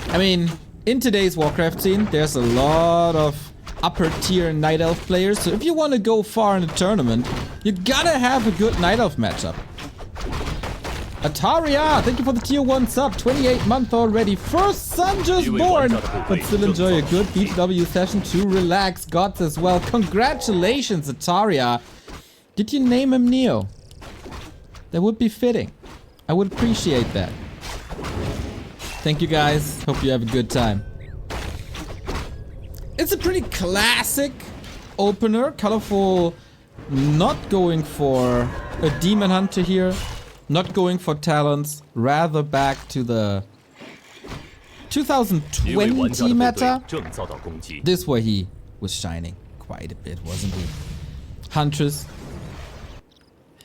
I mean, in today's Warcraft scene, there's a lot of upper tier Night Elf players, so if you want to go far in a tournament, you gotta have a good Night Elf matchup. Ataria, thank you for the tier 1 sub, 28 month already, first son just born, but still enjoy a good BW session to relax. Gods as well, congratulations Ataria. Did you name him Neo? That would be fitting. I would appreciate that. Thank you guys, hope you have a good time. It's a pretty classic opener. Colorful not going for a Demon Hunter here. Not going for talents. Rather back to the 2020 meta. This way he was shining quite a bit, wasn't he? Huntress.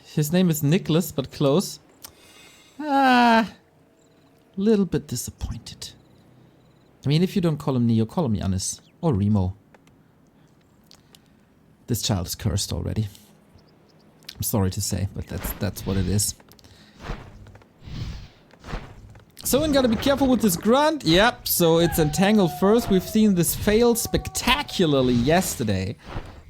His name is Nicholas, but close. Little bit disappointed. I mean, if you don't call him Neo, call him Giannis. Or Remo. This child is cursed already. I'm sorry to say, but that's what it is. Someone gotta be careful with this grunt. Yep, so it's entangled first. We've seen this fail spectacularly yesterday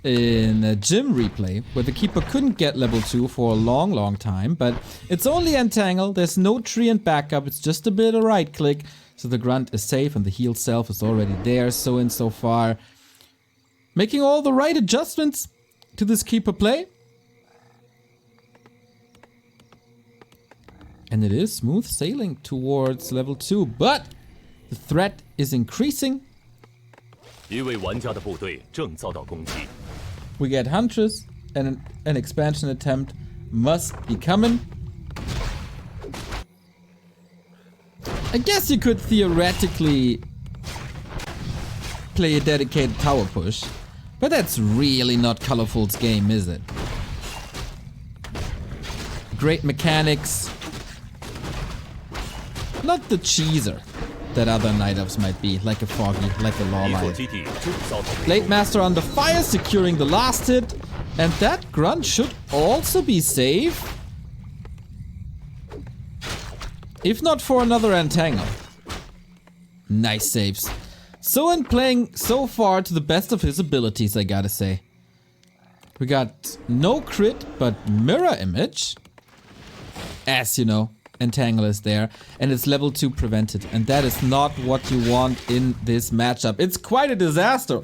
in a gym replay, where the keeper couldn't get level 2 for a long time, but it's only entangled. There's no tree and backup. It's just a bit of right click. So the grunt is safe and the heal self is already there. Soin so far making all the right adjustments to this keeper play. And it is smooth sailing towards level 2, but the threat is increasing. We get Huntress and an expansion attempt must be coming. I guess you could theoretically play a dedicated tower push, but that's really not Colorful's game, is it? Great mechanics. Not the cheeser that other Night Elves might be, like a Foggy, like a Lawline. Blademaster under fire, securing the last hit, and that grunt should also be safe. If not for another entangle. Nice saves. Soin playing so far to the best of his abilities, I gotta say. We got no crit, but mirror image. As you know, entangle is there, and it's level 2 prevented. And that is not what you want in this matchup. It's quite a disaster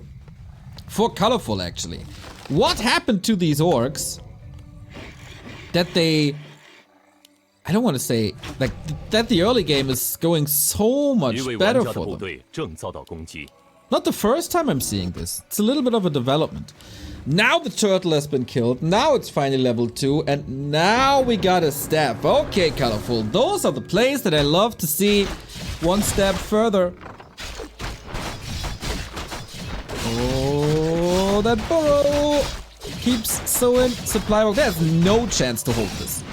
for Colorful, actually. What happened to these orcs that they... I don't want to say, like, that the early game is going so much better for them. Not the first time I'm seeing this. It's a little bit of a development. Now the turtle has been killed. Now it's finally level 2. And now we got a staff. Okay, Colorful. Those are the plays that I love to see. One step further. Oh, that burrow keeps Soin supply. Well, there's no chance to hold this.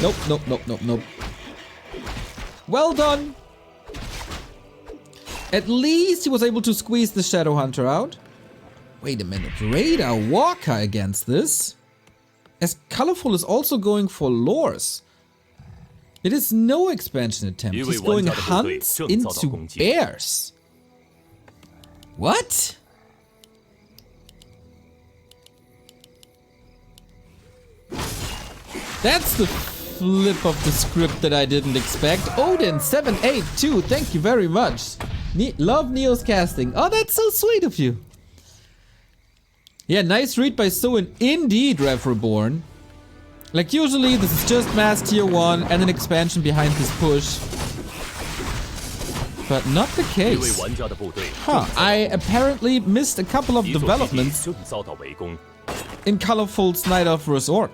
Nope, nope, nope, nope, nope. Well done. At least he was able to squeeze the Shadow Hunter out. Wait a minute. Radar Walker against this. As Colorful is also going for lures. It is no expansion attempt. He's going hunts into bears. What? That's the flip of the script that I didn't expect. Odin782, thank you very much. Love Neo's casting. Oh, that's so sweet of you. Yeah, nice read by Soin. Indeed, Rev Reborn. Like usually, this is just mass tier 1 and an expansion behind this push. But not the case. Huh, I apparently missed a couple of developments in Colorful's Night Elf vs Orc.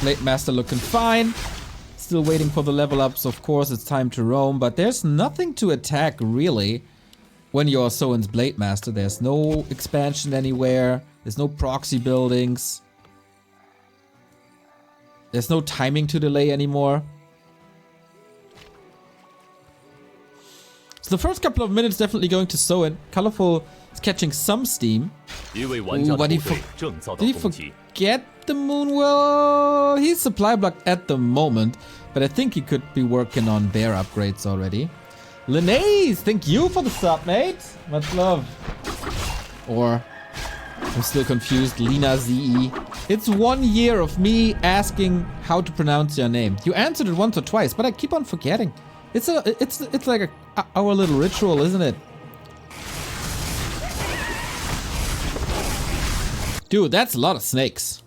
Blademaster looking fine. Still waiting for the level ups, of course, it's time to roam, but there's nothing to attack really when you're Soin's Blademaster. There's no expansion anywhere, there's no proxy buildings, there's no timing to delay anymore. So the first couple of minutes definitely going to Soin. Colorful is catching some steam. Ooh, but did he forget the moon? Well, he's supply blocked at the moment, but I think he could be working on bear upgrades already. Linnaeus, thank you for the sub, mate. Much love. Or, I'm still confused, Lina ZE. It's 1 year of me asking how to pronounce your name. You answered it once or twice, but I keep on forgetting. It's like our little ritual, isn't it? Dude, that's a lot of snakes.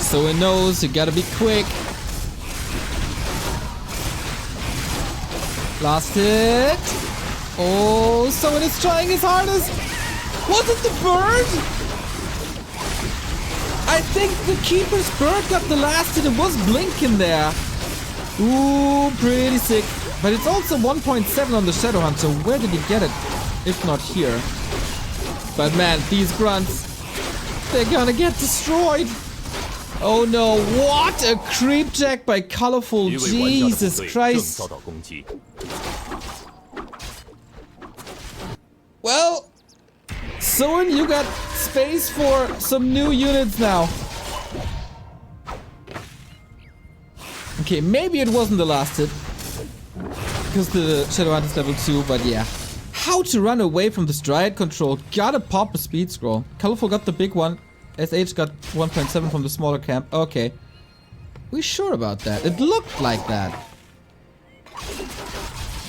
So it knows you gotta be quick. Last hit. Oh, so it is trying his hardest. Was it the bird? I think the keeper's bird got the last hit. It was blinking there. Ooh, pretty sick. But it's also 1.7 on the Shadow Hunt, so where did he get it? If not here. But man, these grunts, they're gonna get destroyed. Oh no, what a creep jack by Colorful. Jesus Christ. Well, Soin, you got space for some new units now. Okay, maybe it wasn't the last hit, because the Shadow Hunt is level 2, but yeah. How to run away from this Dryad control. Gotta pop a speed scroll. Colorful got the big one. SH got 1.7 from the smaller camp. Okay. We sure about that? It looked like that.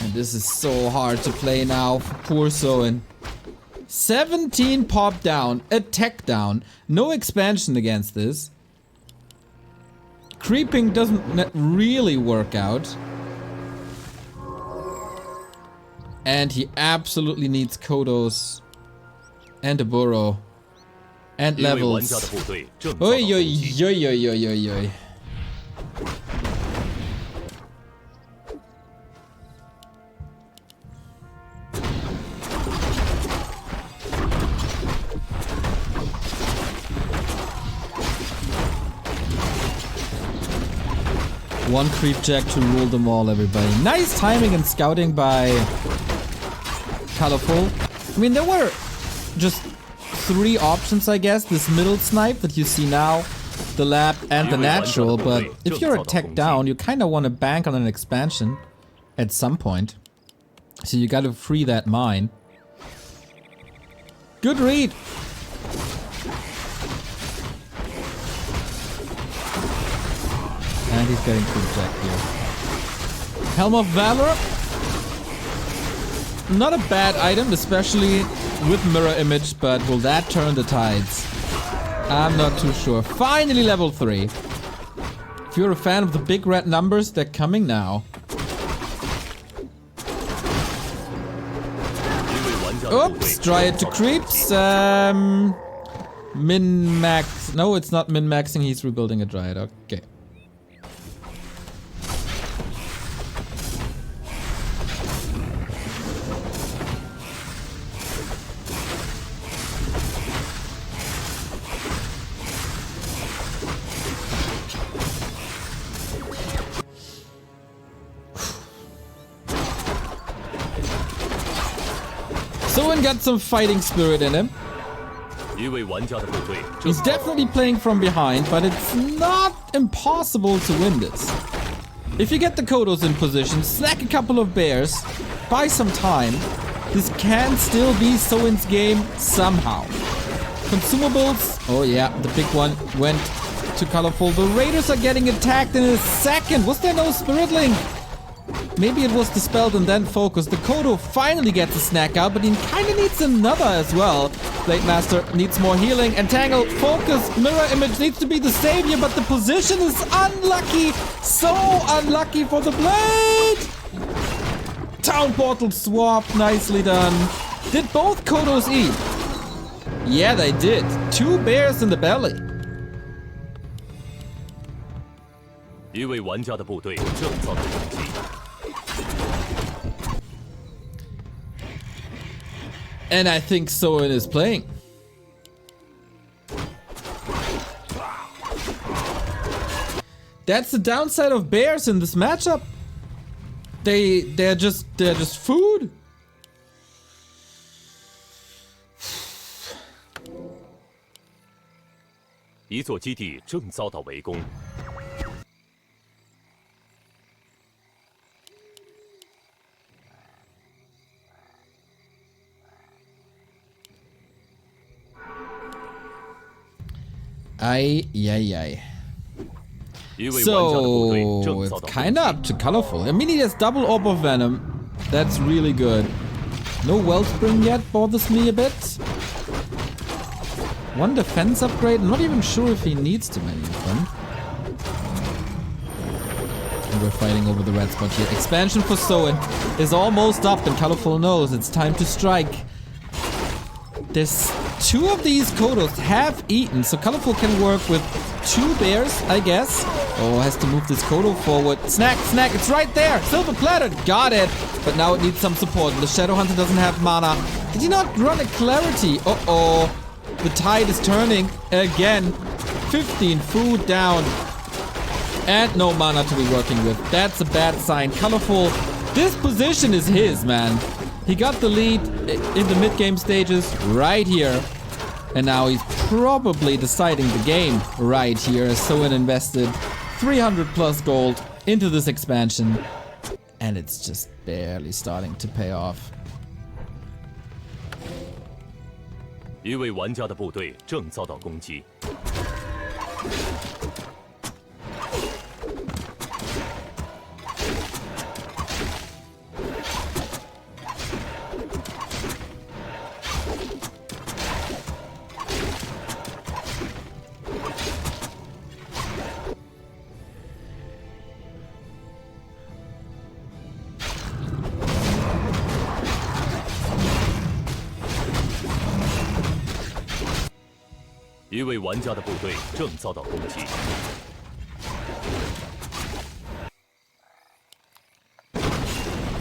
And this is so hard to play now for poor Soin. 17 pop down. Attack down. No expansion against this. Creeping doesn't really work out. And he absolutely needs Kodos and a burrow and levels. Oi, oi, oi, oi, oi, oi, oi. One creep jack to rule them all, everybody. Nice timing and scouting by Colorful. I mean, there were just 3 options, I guess. This middle snipe that you see now, the lab, and the natural. But if you're attacked down, you kind of want to bank on an expansion at some point. So you got to free that mine. Good read. And he's getting creep jack here. Helm of Valor. Not a bad item, especially with mirror image, but will that turn the tides? I'm not too sure. Finally level 3. If you're a fan of the big red numbers, they're coming now. Oops, try it to creeps. Min-max. No, it's not min-maxing, he's rebuilding a Dryad. Okay. Soin got some fighting spirit in him. He's definitely playing from behind, but it's not impossible to win this. If you get the Kodos in position, snack a couple of bears, buy some time, this can still be Soin's game somehow. Consumables, oh yeah, the big one went to Colorful. The Raiders are getting attacked in a second. Was there no Spirit Link? Maybe it was dispelled and then focused. The Kodo finally gets a snack out, but he kinda needs another as well. Blade Master needs more healing. Entangle, focus, mirror image needs to be the savior, but the position is unlucky. So unlucky for the Blade! Town portal swap, nicely done. Did both Kodos eat? Yeah, they did. 2 bears in the belly. And I think Soin is playing. That's the downside of bears in this matchup. They're just food. 一座基地正遭到围攻。 Ay. So, it's kinda up to Colorful. I mean, he has double Orb of Venom. That's really good. No Wellspring yet bothers me a bit. One defense upgrade. I'm not even sure if he needs too many of them. And we're fighting over the red spot here. Expansion for Soin is almost up, and Colorful knows it's time to strike. There's 2 of these Kodos have eaten, so Colorful can work with 2 bears, I guess. Oh, has to move this Kodo forward. Snack, it's right there! Silver platter, got it! But now it needs some support. The Shadow Hunter doesn't have mana. Did he not run a Clarity? Uh-oh. The tide is turning again. 15 food down. And no mana to be working with. That's a bad sign. Colorful, this position is his, man. He got the lead in the mid-game stages right here. And now he's probably deciding the game right here, as Soin invested 300 plus gold into this expansion. And it's just barely starting to pay off. 一位玩家的部队正遭到攻击。 一位玩家的部队正遭到攻击。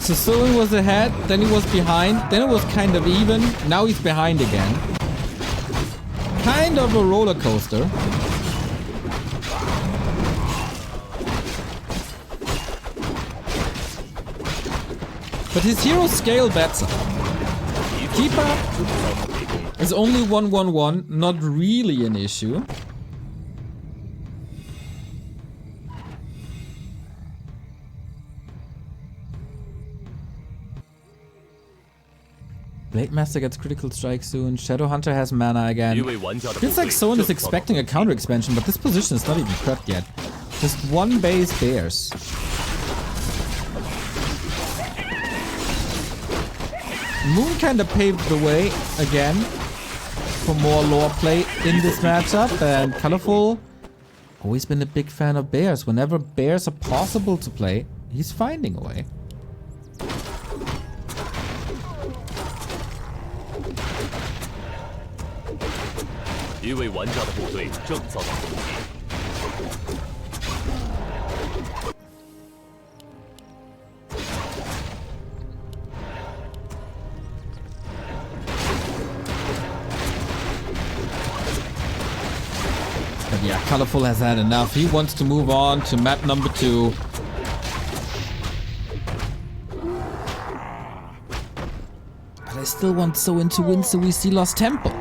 So Soin was ahead, then he was behind, then it was kind of even, now he's behind again. Kind of a roller coaster. But his heroes scale better. Keep up is only 1-1-1, not really an issue. Blade Master gets critical strike soon. Shadow Hunter has mana again. Feels like Soin is expecting a counter expansion, but this position is not even prepped yet. Just 1 base bears. Moon kinda paved the way again for more lore play in this matchup, and Colorful always been a big fan of bears. Whenever bears are possible to play, he's finding a way. But yeah, Colorful has had enough. He wants to move on to map number 2. But I still want Soin to win, so we see Lost Temple.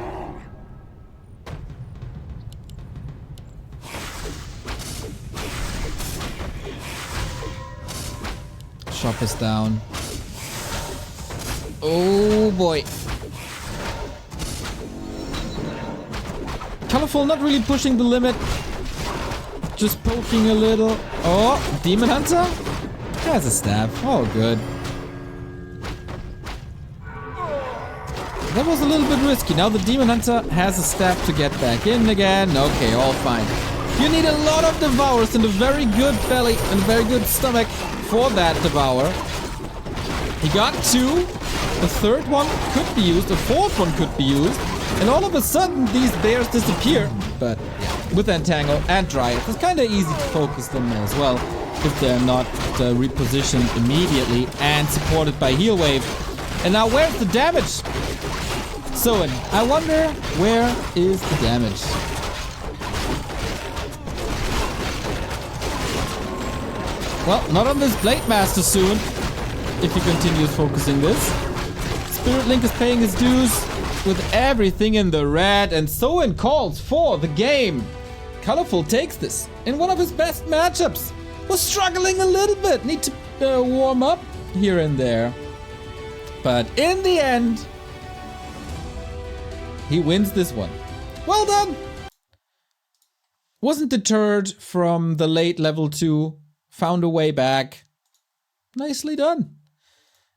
Shop is down. Oh boy. Colorful not really pushing the limit. Just poking a little. Oh, Demon Hunter? Has a stab. Oh, good. That was a little bit risky. Now the Demon Hunter has a stab to get back in again. Okay, all fine. You need a lot of Devours and a very good belly and a very good stomach for that Devour. He got 2. The 3rd one could be used. The 4th one could be used. And all of a sudden, these bears disappear. But yeah, with Entangle and Dryad, it's kind of easy to focus them as well if they're not repositioned immediately and supported by Heal Wave. And now, where's the damage? Soin, I wonder, where is the damage? Well, not on this Blade Master soon, if he continues focusing this. Spirit Link is paying his dues with everything in the red, and Soin calls for the game. Colorful takes this in one of his best matchups. Was struggling a little bit. Need to warm up here and there. But in the end, he wins this one. Well done. Wasn't deterred from the late level 2. Found a way back. Nicely done.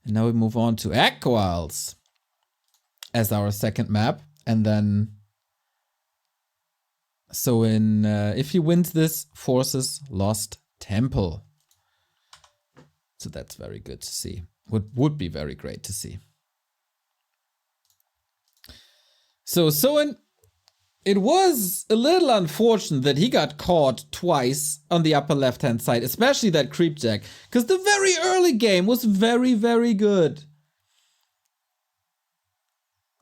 And now we move on to Echo Isles as our second map. And then Soin, if he wins this, forces Lost Temple. So that's very good to see. Would be very great to see. So Soin, it was a little unfortunate that he got caught twice on the upper left hand side, especially that creepjack, because the very early game was very, very good.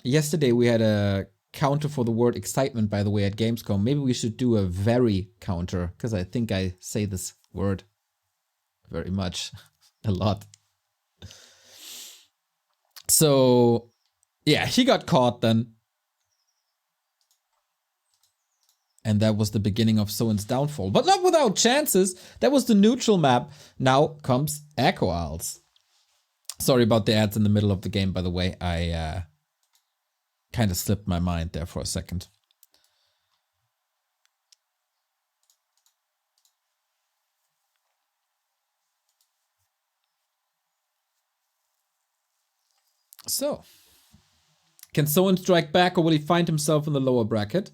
Yesterday we had a counter for the word excitement, by the way, at Gamescom. Maybe we should do a very counter, because I think I say this word very much, a lot. So, yeah, he got caught then. And that was the beginning of Soin's downfall. But not without chances. That was the neutral map. Now comes Echo Isles. Sorry about the ads in the middle of the game, by the way. I kind of slipped my mind there for a second. So, can Soin strike back, or will he find himself in the lower bracket?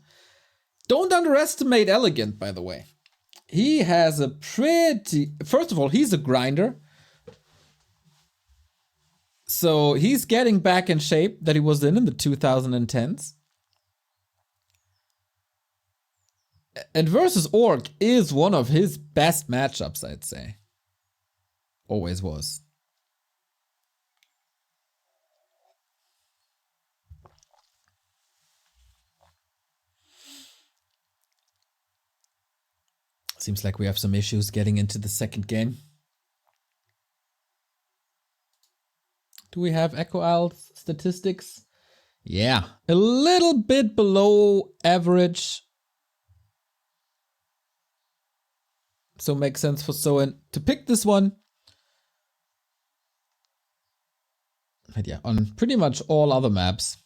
Don't underestimate Elegant, by the way. He has a pretty... First of all, he's a grinder. So he's getting back in shape that he was in the 2010s. And versus ORC is one of his best matchups, I'd say. Always was. Seems like we have some issues getting into the second game. Do we have Echo Isles statistics? Yeah, a little bit below average. So makes sense for Soin to pick this one. But yeah, on pretty much all other maps,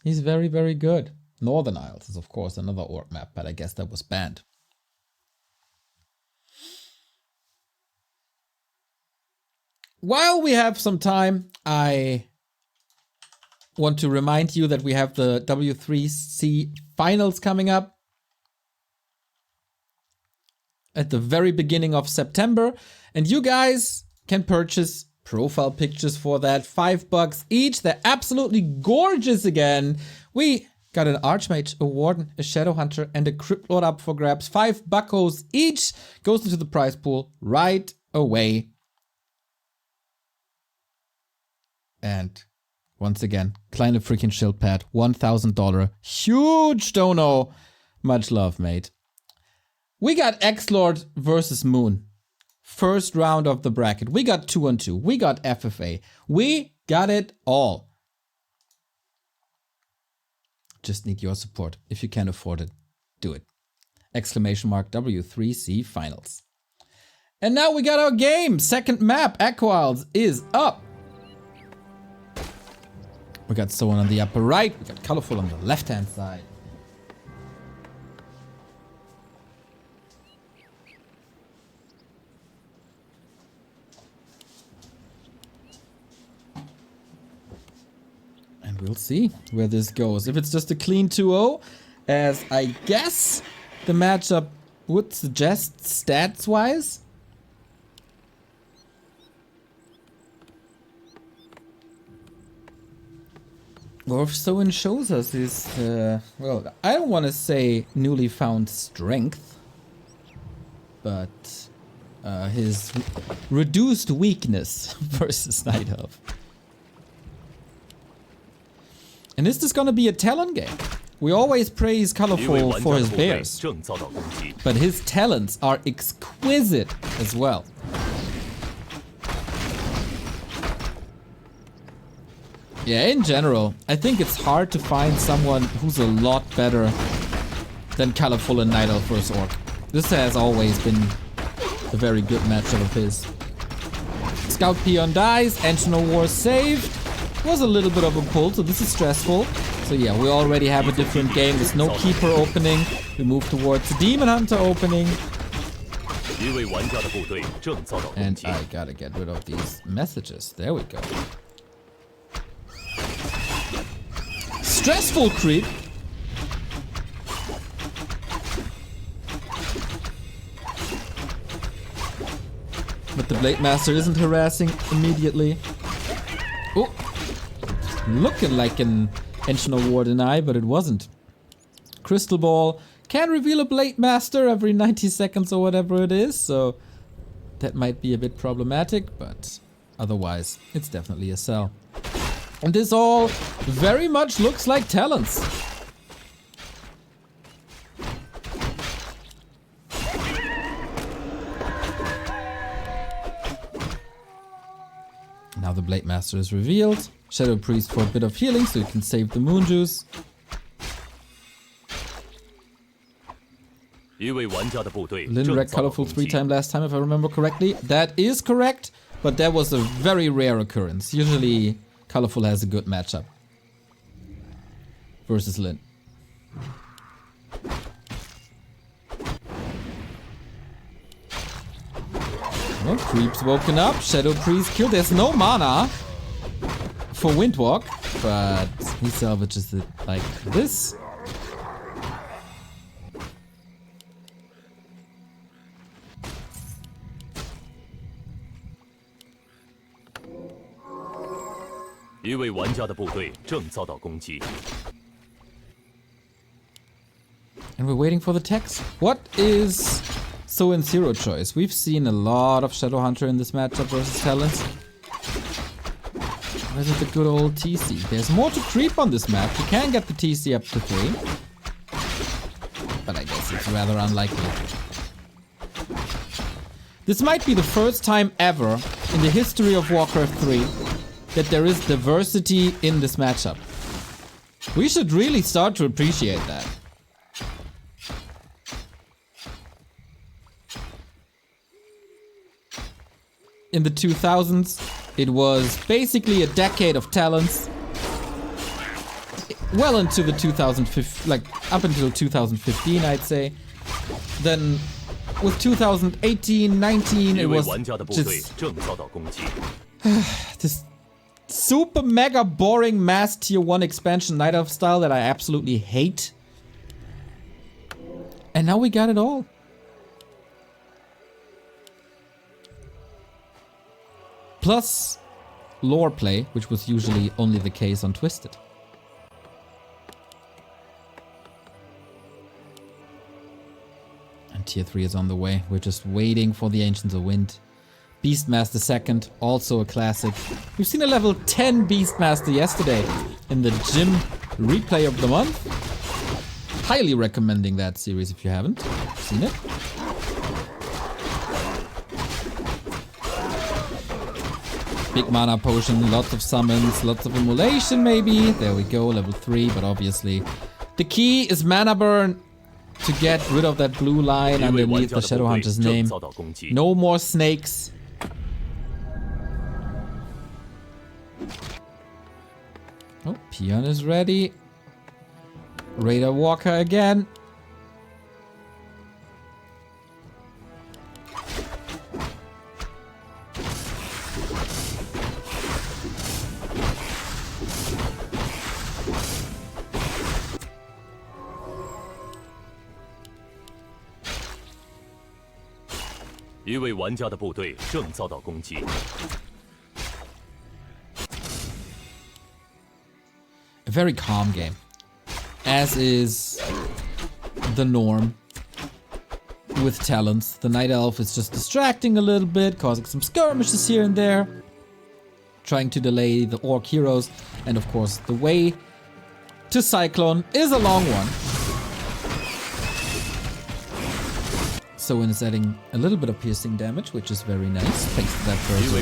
he's very, very good. Northern Isles is of course another ORC map, but I guess that was banned. While we have some time, I want to remind you that we have the W3C finals coming up at the very beginning of September. And you guys can purchase profile pictures for that, $5 each. They're absolutely gorgeous again. We got an Archmage, a Warden, a Shadowhunter, and a Cryptlord up for grabs. $5 each goes into the prize pool right away. And once again, Kleine freaking Schildpad, $1,000. Huge dono. Much love, mate. We got X-Lord versus Moon. First round of the bracket. We got 2-on-2. We got FFA. We got it all. Just need your support. If you can afford it, do it. Exclamation mark W3C finals. And now we got our game. Second map, Echo Isles, is up. We got Soin on the upper right, we got Colorful on the left-hand side. And we'll see where this goes. If it's just a clean 2-0, as I guess the matchup would suggest stats-wise. Or if Soin shows us his, well, I don't want to say newly found strength, but his reduced weakness versus Night Elf. And is this gonna be a Talon game? We always praise Colorful for his bears, but his talents are exquisite as well. Yeah, in general, I think it's hard to find someone who's a lot better than Colorful and Night Elf vs Orc. This has always been a very good matchup of his. Scout Peon dies, Ancient War saved. Was a little bit of a pull, so this is stressful. So yeah, we already have a different game. There's no Keeper opening. We move towards the Demon Hunter opening. And I gotta get rid of these messages. There we go. Stressful creep. But the Blade Master isn't harassing immediately. Oh, looking like an Ancient War deny, but it wasn't. Crystal Ball can reveal a Blade Master every 90 seconds or whatever it is, so that might be a bit problematic, but otherwise it's definitely a sell. And this all very much looks like talents. Now the Blade Master is revealed. Shadow Priest for a bit of healing so you can save the Moon Juice. Lin wrecked Colorful 3 times last time if I remember correctly. That is correct, but that was a very rare occurrence. Usually Colorful has a good matchup versus Lin. Oh, Creep's woken up. Shadow Priest killed. There's no mana for Windwalk, but he salvages it like this. And we're waiting for the text. What is Soin's hero choice? We've seen a lot of Shadowhunter in this matchup versus Talents. Or is it the good old TC? There's more to creep on this map. You can get the TC up to 3. But I guess it's rather unlikely. This might be the first time ever in the history of Warcraft 3 that there is diversity in this matchup. We should really start to appreciate that. In the 2000s, it was basically a decade of talents. Well into the 2015, like up until 2015, I'd say. Then with 2018, 19, it was just this super mega boring mass tier 1 expansion Night Elf style that I absolutely hate. And now we got it all. Plus lore play, which was usually only the case on Twisted. And tier 3 is on the way. We're just waiting for the Ancients of Wind. Beastmaster 2nd, also a classic. We've seen a level 10 Beastmaster yesterday in the gym replay of the month. Highly recommending that series if you haven't seen it. Big mana potion, lots of summons, lots of immolation maybe. There we go, level 3, but obviously the key is mana burn to get rid of that blue line underneath the Shadowhunter's name. No more snakes. Oh, Peon is ready. Raider Walker again. A very calm game, as is the norm with talents. The Night Elf is just distracting a little bit, causing some skirmishes here and there, trying to delay the Orc heroes, and of course the way to Cyclone is a long one. Soin is adding a little bit of piercing damage, which is very nice, thanks to that first.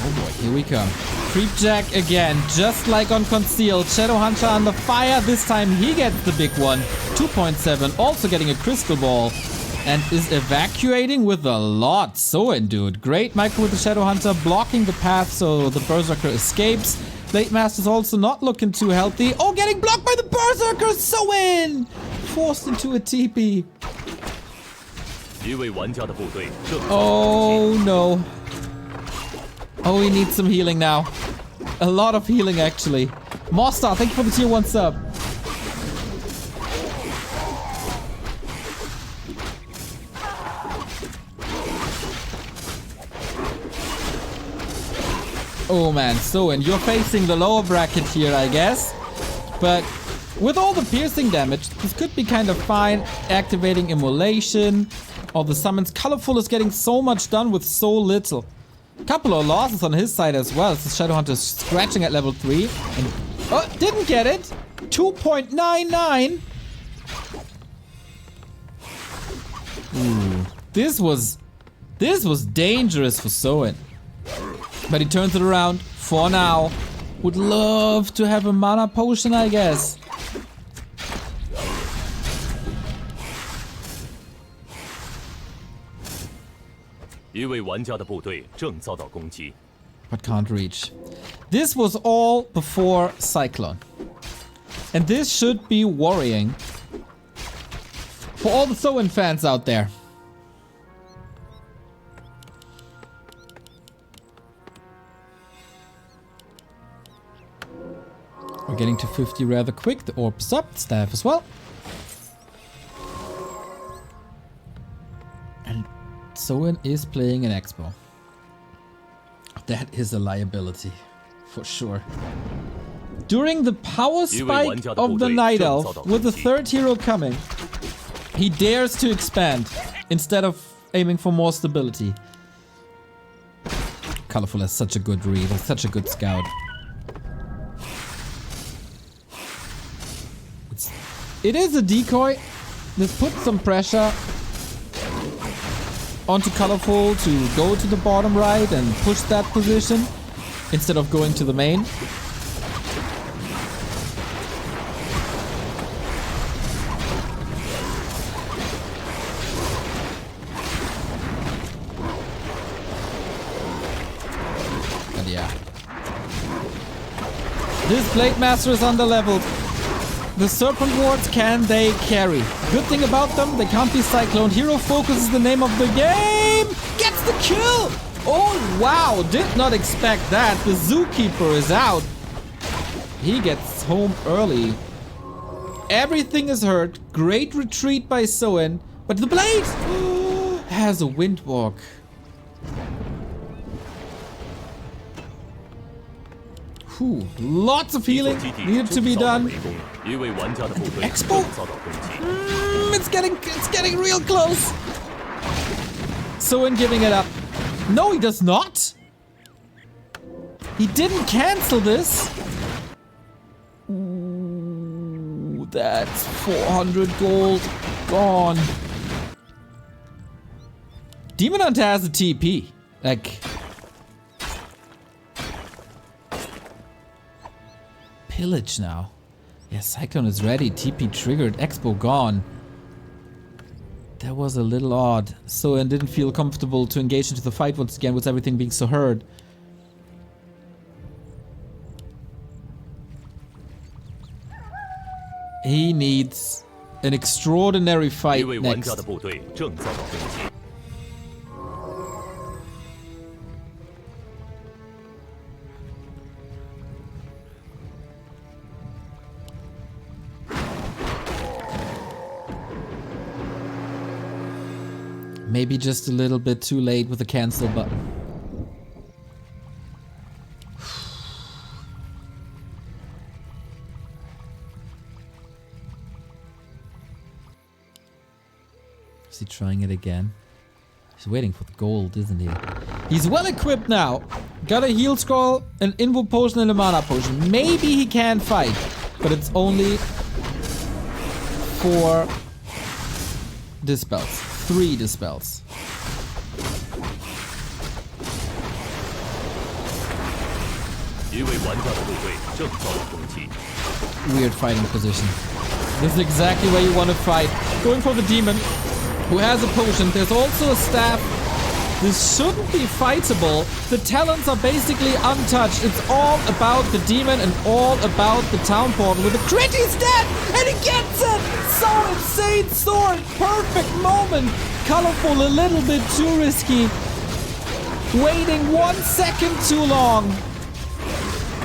Oh boy, here we come. Creep Jack again, just like on Concealed. Shadow Hunter under fire. This time he gets the big one. 2.7, also getting a crystal ball. And is evacuating with a lot. Soin, dude. Great micro with the Shadow Hunter, blocking the path so the Berserker escapes. Blade Master's also not looking too healthy. Oh, getting blocked by the Berserker! Soin! Forced into a TP. Oh no. Oh, he needs some healing now. A lot of healing, actually. Mostar, thank you for the tier 1 sub. Oh man, Soin, you're facing the lower bracket here, I guess. But with all the piercing damage, this could be kind of fine. Activating Immolation. All the summons. Colorful is getting so much done with so little. Couple of losses on his side as well. The Shadow Hunter is scratching at level 3. And, oh, didn't get it. 2.99. Ooh, this was dangerous for Soin. But he turns it around for now. Would love to have a mana potion, I guess. But can't reach. This was all before Cyclone. And this should be worrying for all the Soin fans out there. We're getting to 50 rather quick. The orb's up, staff as well. And Soin is playing an Expo. That is a liability, for sure. During the power spike of the Night Elf, with the third hero coming, he dares to expand instead of aiming for more stability. Colorful has such a good read, has such a good scout. It is a decoy. This puts some pressure onto Colorful to go to the bottom right and push that position instead of going to the main. And yeah. This Blade Master is under-leveled. The Serpent Wards, can they carry? Good thing about them, they can't be cycloned. Hero Focus is the name of the game! Gets the kill! Oh wow, did not expect that. The Zookeeper is out. He gets home early. Everything is hurt. Great retreat by Soin. But the Blade has a Windwalk. Whew, lots of healing needed to be done. Expo? It's getting real close. Soin giving it up. No, he does not. He didn't cancel this. Ooh, that's 400 gold gone. Demon Hunter has a TP. Like, pillage now. Yeah, Cyclone is ready. TP triggered. Expo gone. That was a little odd. Soin didn't feel comfortable to engage into the fight once again with everything being so hurt. He needs an extraordinary fight next. Maybe just a little bit too late with the cancel button. Is he trying it again? He's waiting for the gold, isn't he? He's well equipped now. Got a heal scroll, an invo potion, and a mana potion. Maybe he can fight, but it's only 4 dispels. 3 dispels. 一位玩家的部队正遭到攻击。 Weird fighting position. This is exactly where you want to fight. Going for the demon, who has a potion. There's also a staff. This shouldn't be fightable. The talents are basically untouched. It's all about the demon and all about the town portal. With a crit, he's dead! And he gets it! So insane sword! Perfect moment! Colorful, a little bit too risky. Waiting 1 second too long.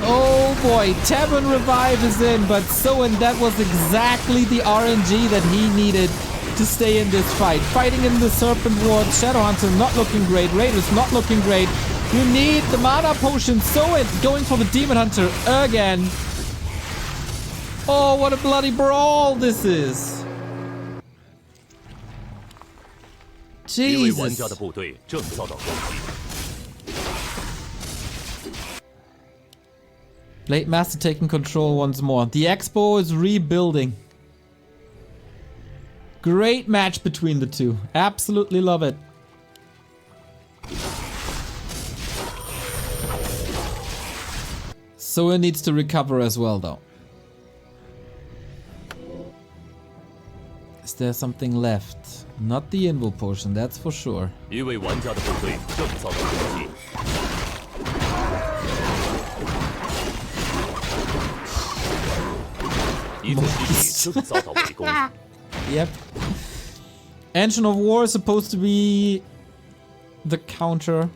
Oh boy, Tavern Revive is in, but Soin, that was exactly the RNG that he needed to stay in this fight. Fighting in the Serpent Ward, Shadowhunter not looking great, Raiders not looking great. You need the mana potion, Soin going for the Demon Hunter again. Oh, what a bloody brawl this is. 一位玩 Jesus. 家的部队正遭到攻击。 Blade Master taking control once more. The Expo is rebuilding. Great match between the two. Absolutely love it. Soin needs to recover as well, though. Is there something left? Not the Invo potion, that's for sure. 一位玩家的部队正遭到攻击。 一座基地正遭到围攻。 Yep. Engine of War is supposed to be the counter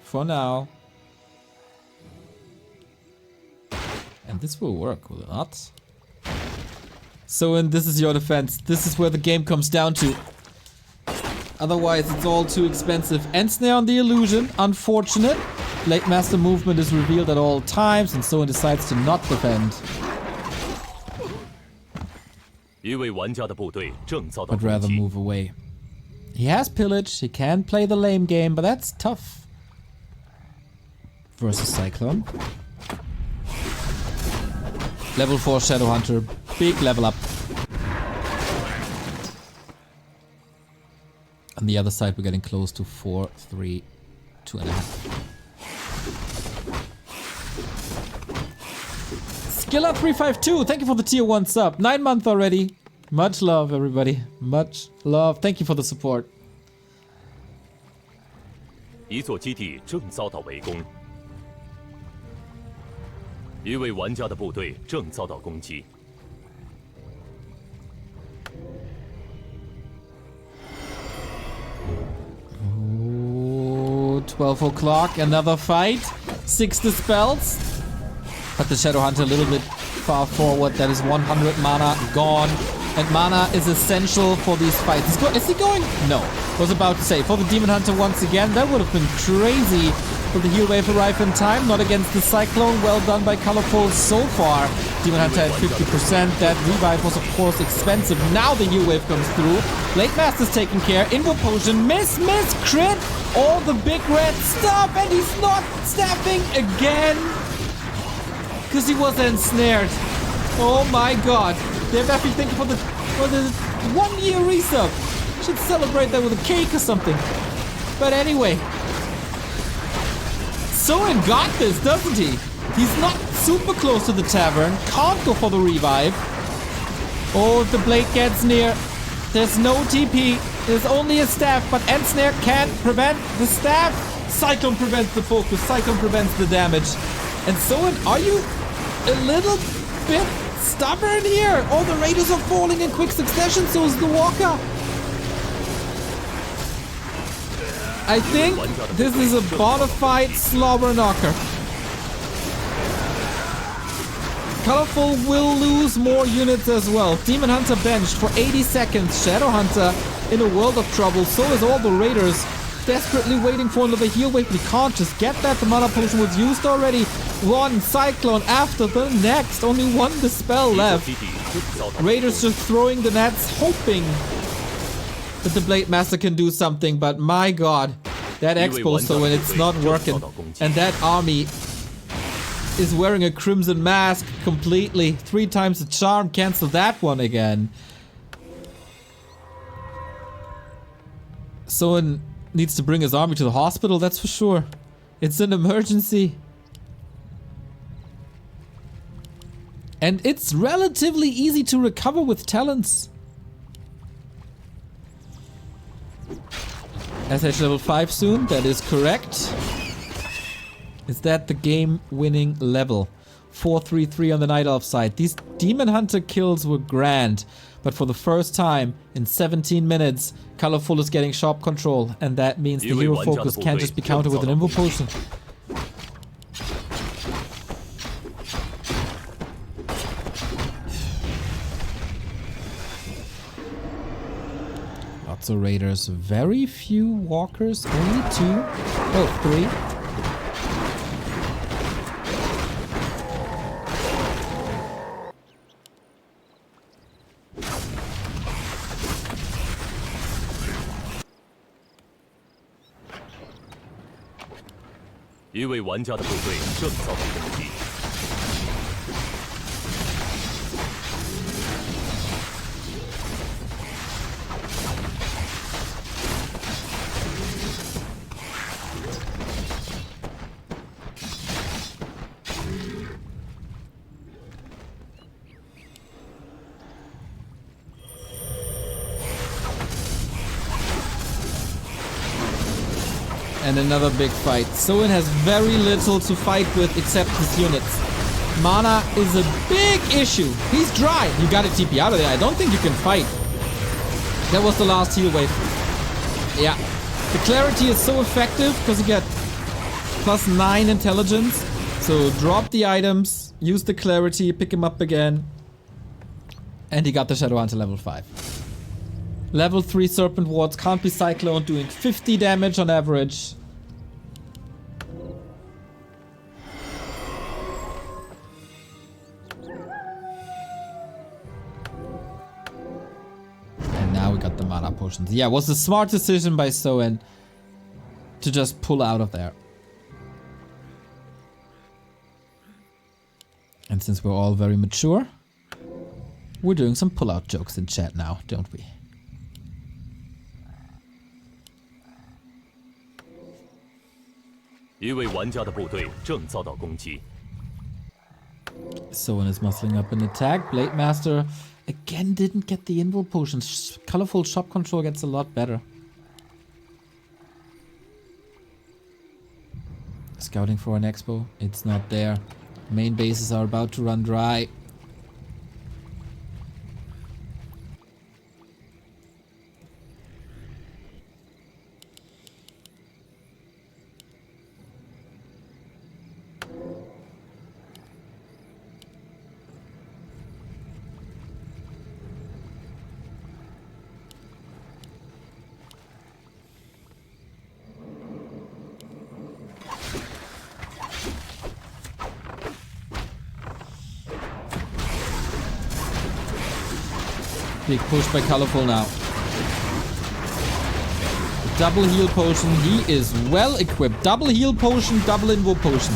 for now. And this will work, will it not? So, and this is your defense. This is where the game comes down to. Otherwise, it's all too expensive. End snare on the illusion. Unfortunate. Blade Master movement is revealed at all times, and Soin decides to not defend. 一位玩家的部队正遭到 I'd 攻 rather 击。 move away. He has pillage, he can play the lame game, but that's tough. Versus Cyclone. Level 4 Shadowhunter, big level up. On the other side, we're getting close to 4, 3, 2.5. Skilla352, thank you for the tier 1 sub. 9 months already. Much love, everybody. Much love. Thank you for the support. 一座基地正遭到围攻。一位玩家的部队正遭到攻击。 Oh, 12 o'clock, another fight. 6 dispels. But the Shadowhunter a little bit far forward. That is 100 mana gone. And mana is essential for these fights. Is he going? No. I was about to say, for the Demon Hunter once again, that would have been crazy. Will the heal wave arrive in time? Not against the Cyclone. Well done by Colorful so far. Demon Hunter at 50%. That revive was of course expensive. Now the heal wave comes through. Blade Master's taking care. Invo Potion. Miss, crit. All the big red stuff. And he's not staffing again. Because he was ensnared. Oh my god. They're definitely thinking for the 1 year resub. Should celebrate that with a cake or something. But anyway. Soin got this, doesn't he? He's not super close to the tavern. Can't go for the revive. Oh, if the blade gets near. There's no TP. There's only a staff, but Ensnare can't prevent the staff. Cyclone prevents the focus. Cyclone prevents the damage. And Soin, are you a little bit stubborn here? All the raiders are falling in quick succession, so is the walker. I think this is a bonafide slobber knocker. Colorful will lose more units as well. Demon Hunter benched for 80 seconds. Shadowhunter in a world of trouble. So is all the raiders. Desperately waiting for another heal wave. We can't just get that. The mana potion was used already. One Cyclone after the next. Only one dispel left. Raiders just throwing the nets, hoping that the Blade Master can do something. But my god, that expo, so when it's not working. And that army is wearing a crimson mask completely. 3 times the charm. Cancel that one again. Soin needs to bring his army to the hospital, that's for sure. It's an emergency. And it's relatively easy to recover with talents. SH level 5 soon, that is correct. Is that the game-winning level? 4-3-3 on the Night Elf side. These Demon Hunter kills were grand, but for the first time in 17 minutes, Colorful is getting sharp control, and that means the hero focus can't just be countered with an Invo Potion. Lots of raiders, very few walkers, only 2, oh, 3.一位玩家的部队正遭到攻击。And another big fight. Soin has very little to fight with except his units. Mana is a big issue. He's dry. You gotta TP out of there. I don't think you can fight. That was the last heal wave. Yeah. The clarity is so effective because you get +9 intelligence. So drop the items, use the clarity, pick him up again. And he got the Shadow Hunter level 5. Level 3 Serpent Wards can't be cycloned, doing 50 damage on average. And now we got the mana potions. Yeah, it was a smart decision by Soin to just pull out of there. And since we're all very mature, we're doing some pull-out jokes in chat now, don't we? Soin is muscling up an attack. Blade Master again didn't get the Invo Potions. Colorful shop control gets a lot better. Scouting for an expo. It's not there. Main bases are about to run dry. Big push by Colorful now. Double heal potion. He is well equipped. Double heal potion, double Invo potion.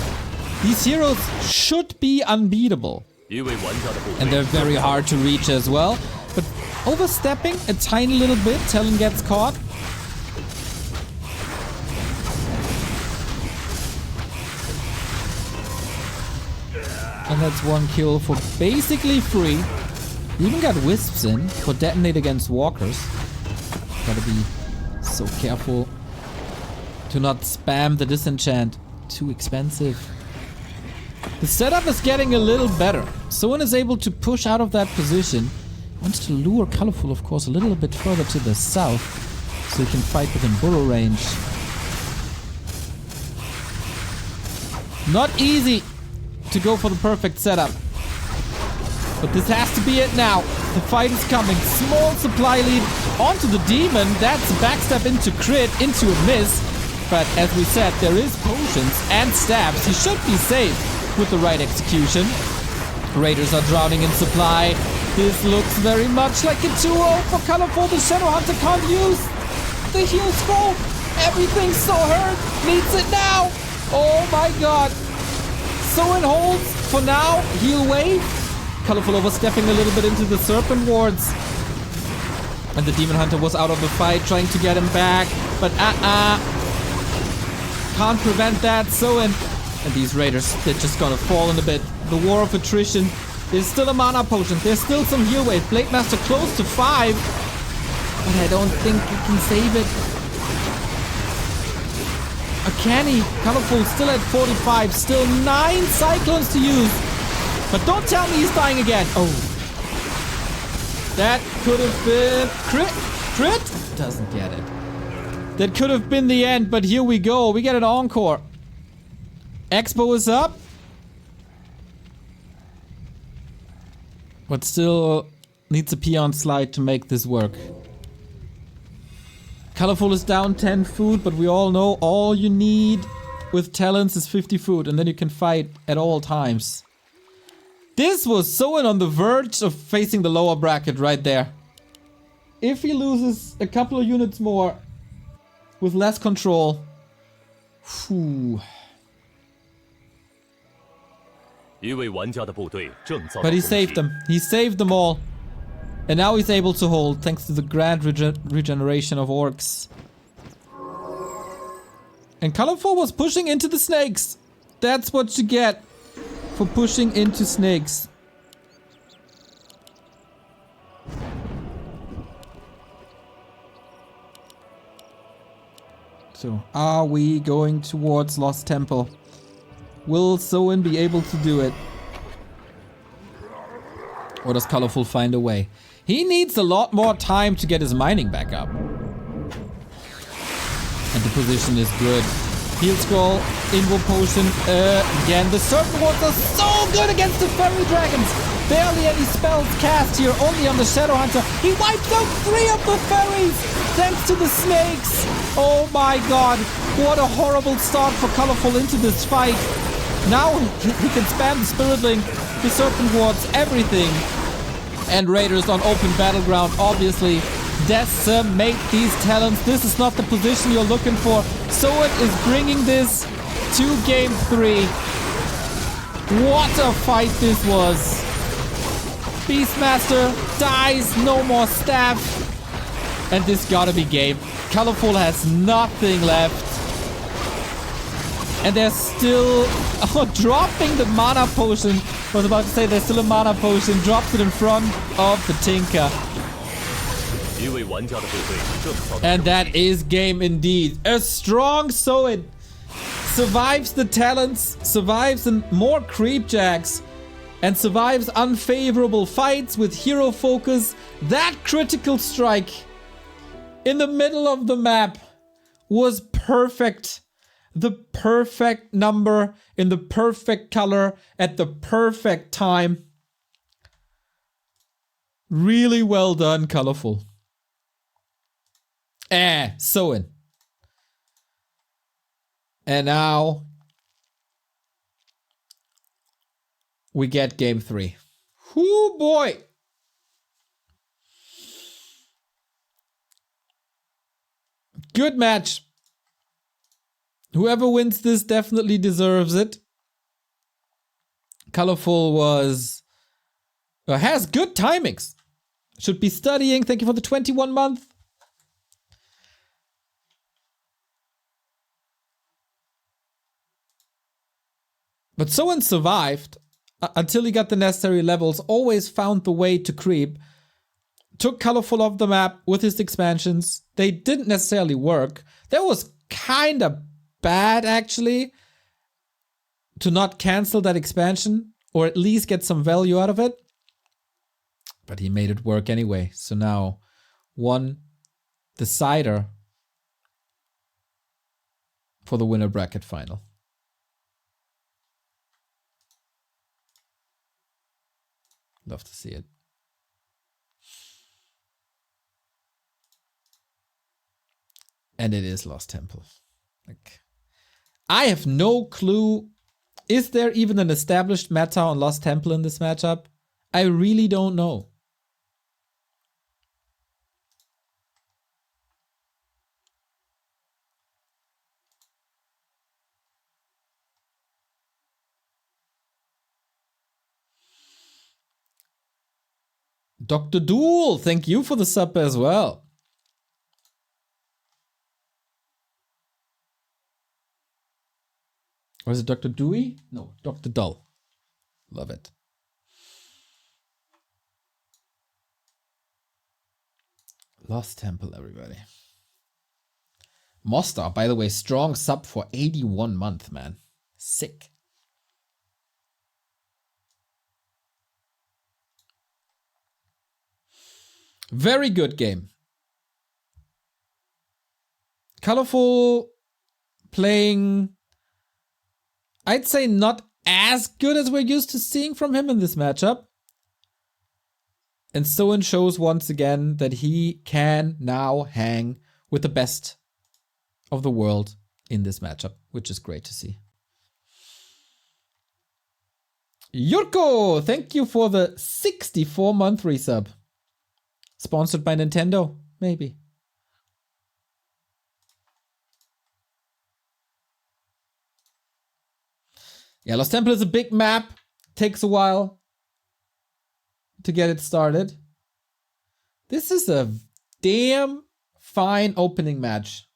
These heroes should be unbeatable. And they're very hard to reach as well. But overstepping a tiny little bit, Talon gets caught. And that's one kill for basically free. You even got Wisps in for detonate against walkers. Gotta be so careful to not spam the disenchant. Too expensive. The setup is getting a little better. Soin is able to push out of that position. Wants to lure Colorful, of course, a little bit further to the south so he can fight within burrow range. Not easy to go for the perfect setup. But this has to be it now. The fight is coming. Small supply lead onto the demon. That's a backstab into crit, into a miss. But as we said, there is potions and stabs. He should be safe with the right execution. Raiders are drowning in supply. This looks very much like a 2-0 for Colorful. The Shadow Hunter can't use the heal scroll. Everything's so hurt. Needs it now. Oh my god. Soin holds for now. Heal wave. Colorful overstepping a little bit into the Serpent Wards. And the Demon Hunter was out of the fight, trying to get him back. But can't prevent that. Soin. And these Raiders, they're just gonna fall in a bit. The war of attrition There's still a mana potion. There's still some heal wave. Blade Master close to 5. But I don't think he can save it. Can he? Colorful still at 45. Still 9 cyclones to use. But don't tell me he's dying again. Oh. That could have been... Crit? Doesn't get it. That could have been the end, but here we go. We get an encore. Expo is up. But still needs a peon slide to make this work. Colorful is down 10 food, but we all know all you need with talents is 50 food, and then you can fight at all times. This was Soin on the verge of facing the lower bracket right there. If he loses a couple of units more with less control. Whew. But he saved them. He saved them all. And now he's able to hold thanks to the grand regeneration of orcs. And Colorful was pushing into the snakes. That's what you get for pushing into snakes. So, are we going towards Lost Temple? Will Soin be able to do it? Or does Colorful find a way? He needs a lot more time to get his mining back up. And the position is good. Heal Scroll, Invo Potion, again. The Serpent Wards are so good against the Fairy Dragons. Barely any spells cast here, only on the Shadow Hunter. He wipes out 3 of the fairies, thanks to the snakes. Oh my god, what a horrible start for Colorful into this fight. Now he can spam the Spirit Link, the Serpent Wards, everything. And Raiders on open battleground, obviously. Decimate these talents. This is not the position you're looking for. Soin is bringing this to game 3. What a fight this was. Beastmaster dies, no more staff. And this gotta be game. Colorful has nothing left. And they're still dropping the mana potion. I was about to say there's still a mana potion. Drops it in front of the Tinker. And that is game indeed. A strong Soin survives the talents, survives more creep jacks, and survives unfavorable fights with hero focus. That critical strike in the middle of the map was perfect. The perfect number in the perfect color at the perfect time. Really well done, Colorful. Soin. And now we get game 3. Whoo boy. Good match. Whoever wins this definitely deserves it. Colorful has good timings. Should be studying. Thank you for the 21 month. But Soin survived until he got the necessary levels, always found the way to creep, took Colorful off the map with his expansions. They didn't necessarily work. That was kind of bad, actually, to not cancel that expansion, or at least get some value out of it. But he made it work anyway. So now, one decider for the winner bracket final. Love to see it. And it is Lost Temple. Like, I have no clue. Is there even an established meta on Lost Temple in this matchup? I really don't know. Dr. Duel, thank you for the sub as well. Or is it Dr. Dewey? No, Dr. Dull. Love it. Lost Temple, everybody. Mostar, by the way, strong sub for 81 month, man. Sick. Very good game. Colorful, playing, I'd say not as good as we're used to seeing from him in this matchup. And Soin shows once again that he can now hang with the best of the world in this matchup, which is great to see. Yurko, thank you for the 64-month resub. Sponsored by Nintendo, maybe. Yeah, Lost Temple is a big map. Takes a while to get it started. This is a damn fine opening match.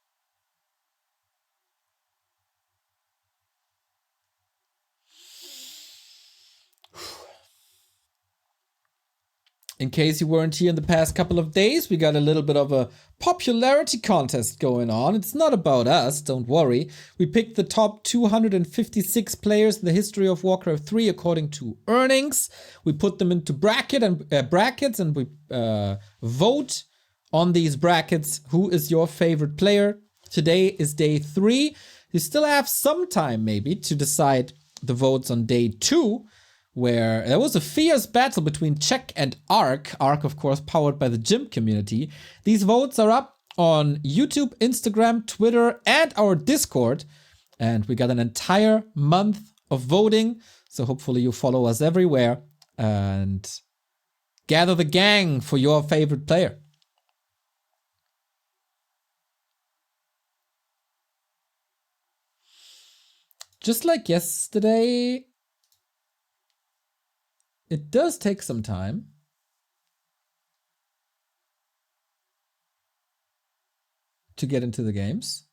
In case you weren't here in the past couple of days, we got a little bit of a popularity contest going on. It's not about us, don't worry. We picked the top 256 players in the history of Warcraft 3 according to earnings. We put them into brackets and we vote on these brackets who is your favorite player. Today is day 3. You still have some time maybe to decide the votes on day 2. Where there was a fierce battle between Czech and ARC. ARC, of course, powered by the gym community. These votes are up on YouTube, Instagram, Twitter, and our Discord. And we got an entire month of voting. So hopefully you follow us everywhere and gather the gang for your favorite player. Just like yesterday, it does take some time. To get into the games.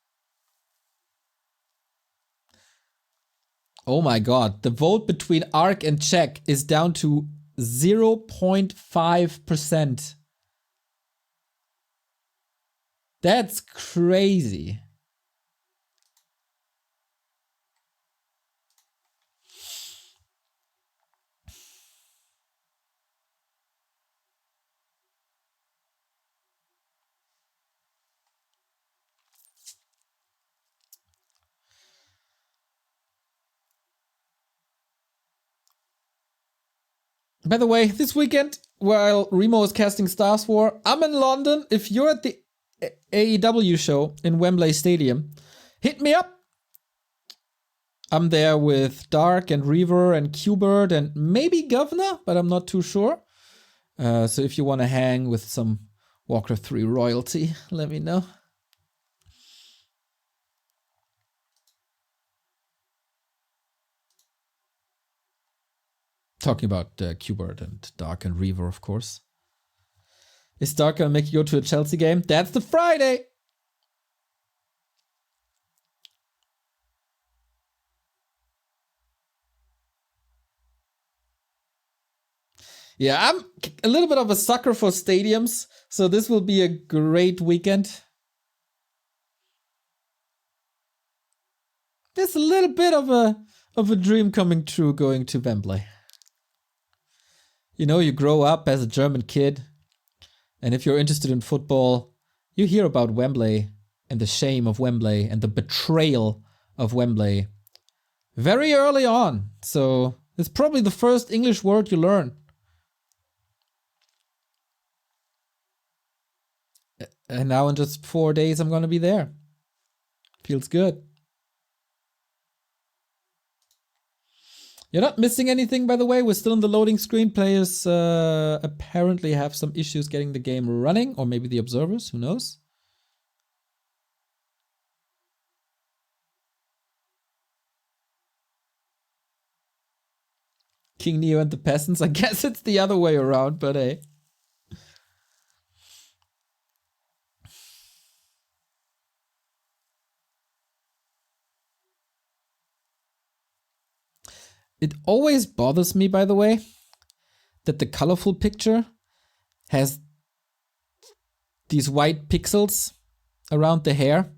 Oh my god, the vote between ARC and Czech is down to 0.5%. That's crazy. By the way, this weekend, while Remo is casting Stars War, I'm in London. If you're at the AEW show in Wembley Stadium, hit me up. I'm there with Dark and Reaver and Qbert and maybe Governor, but I'm not too sure. So if you want to hang with some Warcraft 3 royalty, let me know. Talking about Qbert and Dark and Reaver, of course. Is Dark gonna make you go to a Chelsea game? That's the Friday! Yeah, I'm a little bit of a sucker for stadiums, so this will be a great weekend. There's a little bit of a dream coming true going to Wembley. You know, you grow up as a German kid, and if you're interested in football, you hear about Wembley and the shame of Wembley and the betrayal of Wembley very early on. So it's probably the first English word you learn. And now in just 4 days, I'm going to be there. Feels good. You're not missing anything, by the way. We're still in the loading screen. Players apparently have some issues getting the game running, or maybe the observers, who knows? King Neo and the peasants. I guess it's the other way around, but hey. It always bothers me, by the way, that the colorful picture has these white pixels around the hair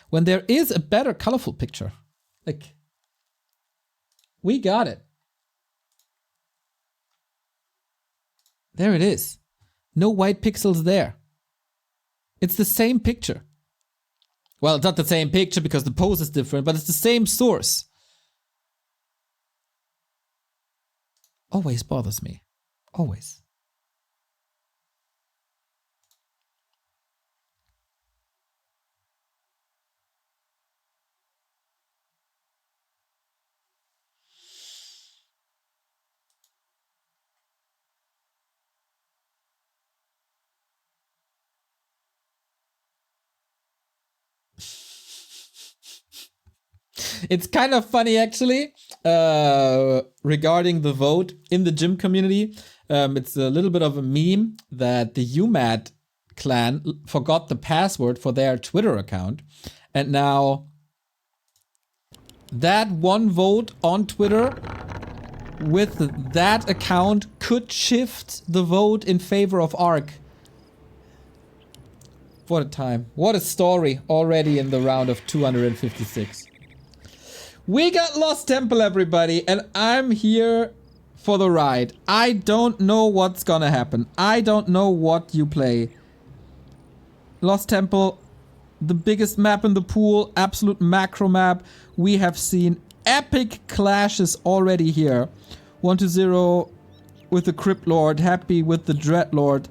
when there is a better colorful picture. Like, we got it. There it is. No white pixels there. It's the same picture. Well, it's not the same picture because the pose is different, but it's the same source. Always bothers me. Always. It's kind of funny, actually, regarding the vote in the gym community. It's a little bit of a meme that the UMAT clan forgot the password for their Twitter account. And now that one vote on Twitter with that account could shift the vote in favor of ORC. What a time. What a story already in the round of 256. We got Lost Temple, everybody, and I'm here for the ride. I don't know what's gonna happen. I don't know what you play. Lost Temple, the biggest map in the pool, absolute macro map. We have seen epic clashes already here. 1-0 with the Crypt Lord, happy with the Dread Lord.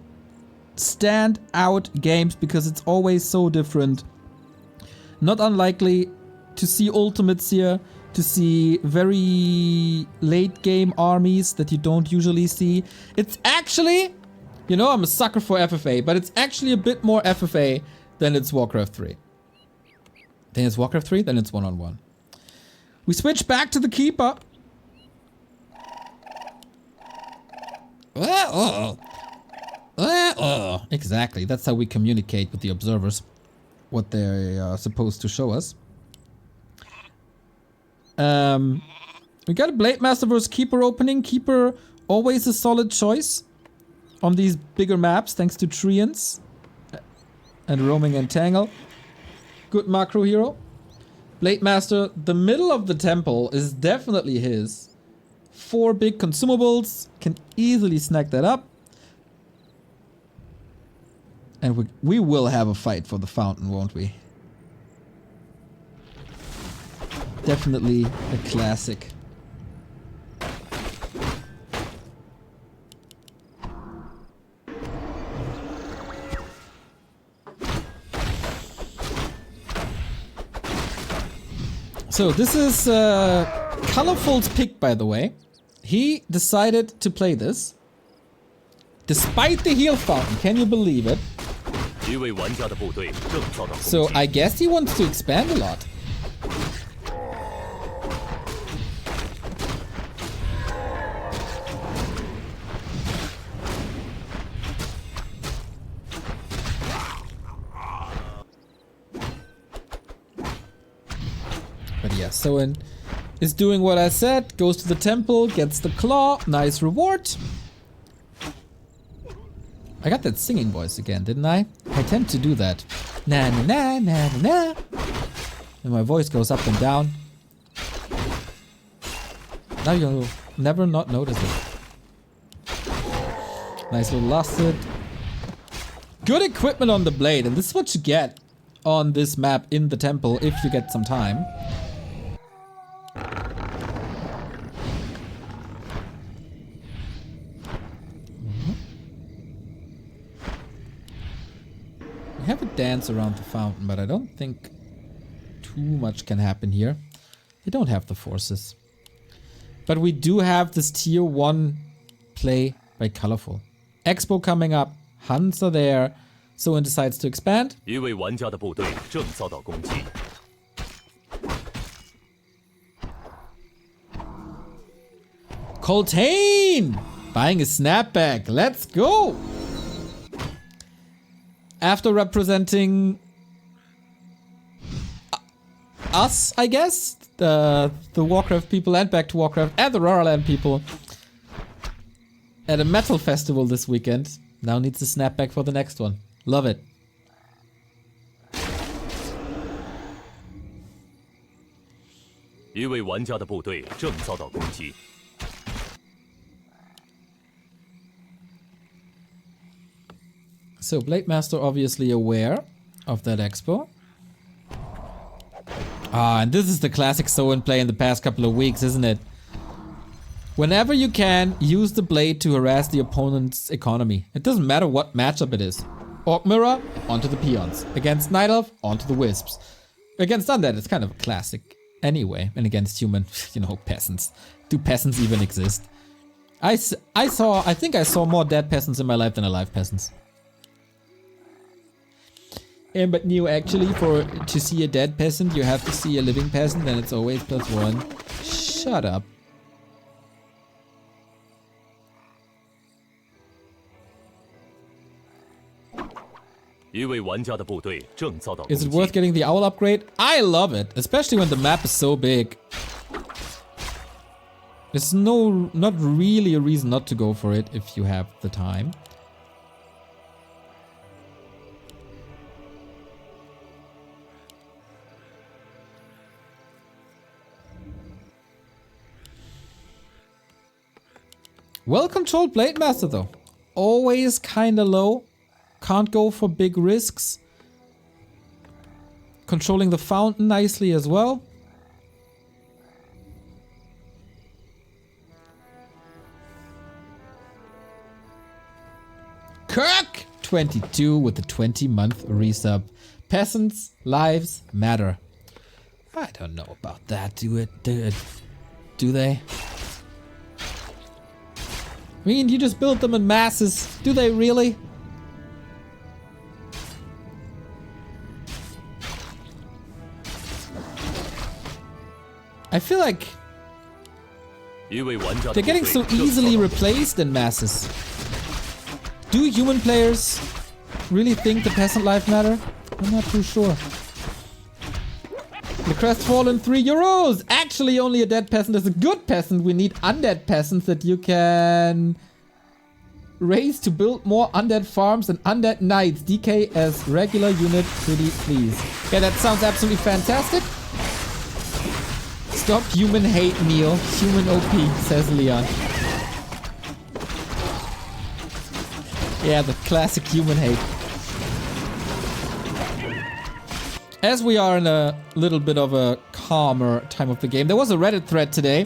Stand out games because it's always so different. Not unlikely to see ultimates here, to see very late game armies that you don't usually see. It's actually, you know, I'm a sucker for FFA, but it's actually a bit more FFA than it's Warcraft 3. Then it's Warcraft 3, then it's 1-on-1. We switch back to the Keeper. Exactly, that's how we communicate with the observers. What they are supposed to show us. We got a Blade Master vs Keeper opening. Keeper, always a solid choice on these bigger maps, thanks to Treants and Roaming and Tangle. Good macro hero. Blade Master, the middle of the temple is definitely his. 4 big consumables, can easily snack that up. And we will have a fight for the fountain, won't we? Definitely a classic. So this is Colorful's pick, by the way. He decided to play this. Despite the heal fountain, can you believe it? So I guess he wants to expand a lot. But yeah, Soin is doing what I said, goes to the temple, gets the claw, nice reward. I got that singing voice again, didn't I? I tend to do that. Na na na na na na. And my voice goes up and down. Now you'll never not notice it. Nice little lusted. Good equipment on the blade, and this is what you get on this map in the temple if you get some time. Have a dance around the fountain, but I don't think too much can happen here. They don't have the forces. But we do have this tier 1 play by Colorful. Expo coming up, Huns are there, Soin decides to expand. Coltane! Buying a snapback, let's go! After representing us, I guess, the Warcraft people and Back to Warcraft and the Raraland people at a metal festival this weekend, now needs a snapback for the next one. Love it. 一位玩家的部队正遭到攻击。 So Blademaster obviously aware of that expo. Ah, and this is the classic Soin play in the past couple of weeks, isn't it? Whenever you can, use the blade to harass the opponent's economy. It doesn't matter what matchup it is. Orc Mirror, onto the Peons. Against Night Elf, onto the Wisps. Against Undead, it's kind of a classic anyway. And against human, you know, peasants. Do peasants even exist? I think I saw more dead peasants in my life than alive peasants. But Neo, actually, to see a dead peasant, you have to see a living peasant, and it's always +1. Shut up. Is it worth getting the owl upgrade? I love it, especially when the map is so big. There's not really a reason not to go for it if you have the time. Well-controlled Blademaster though. Always kinda low. Can't go for big risks. Controlling the fountain nicely as well. Kirk! 22 with the 20-month resub. Peasants' lives matter. I don't know about that. Do they? I mean, you just build them in masses. Do they really? I feel like they're getting so easily replaced in masses. Do human players really think the peasant life matter? I'm not too sure. The Crestfallen, €3. Actually, only a dead peasant is a good peasant. We need undead peasants that you can raise to build more undead farms and undead knights. DK as regular unit, pretty please. Yeah, that sounds absolutely fantastic. Stop human hate, Neil. Human OP, says Leon. Yeah, the classic human hate. As we are in a little bit of a calmer time of the game, there was a Reddit thread today.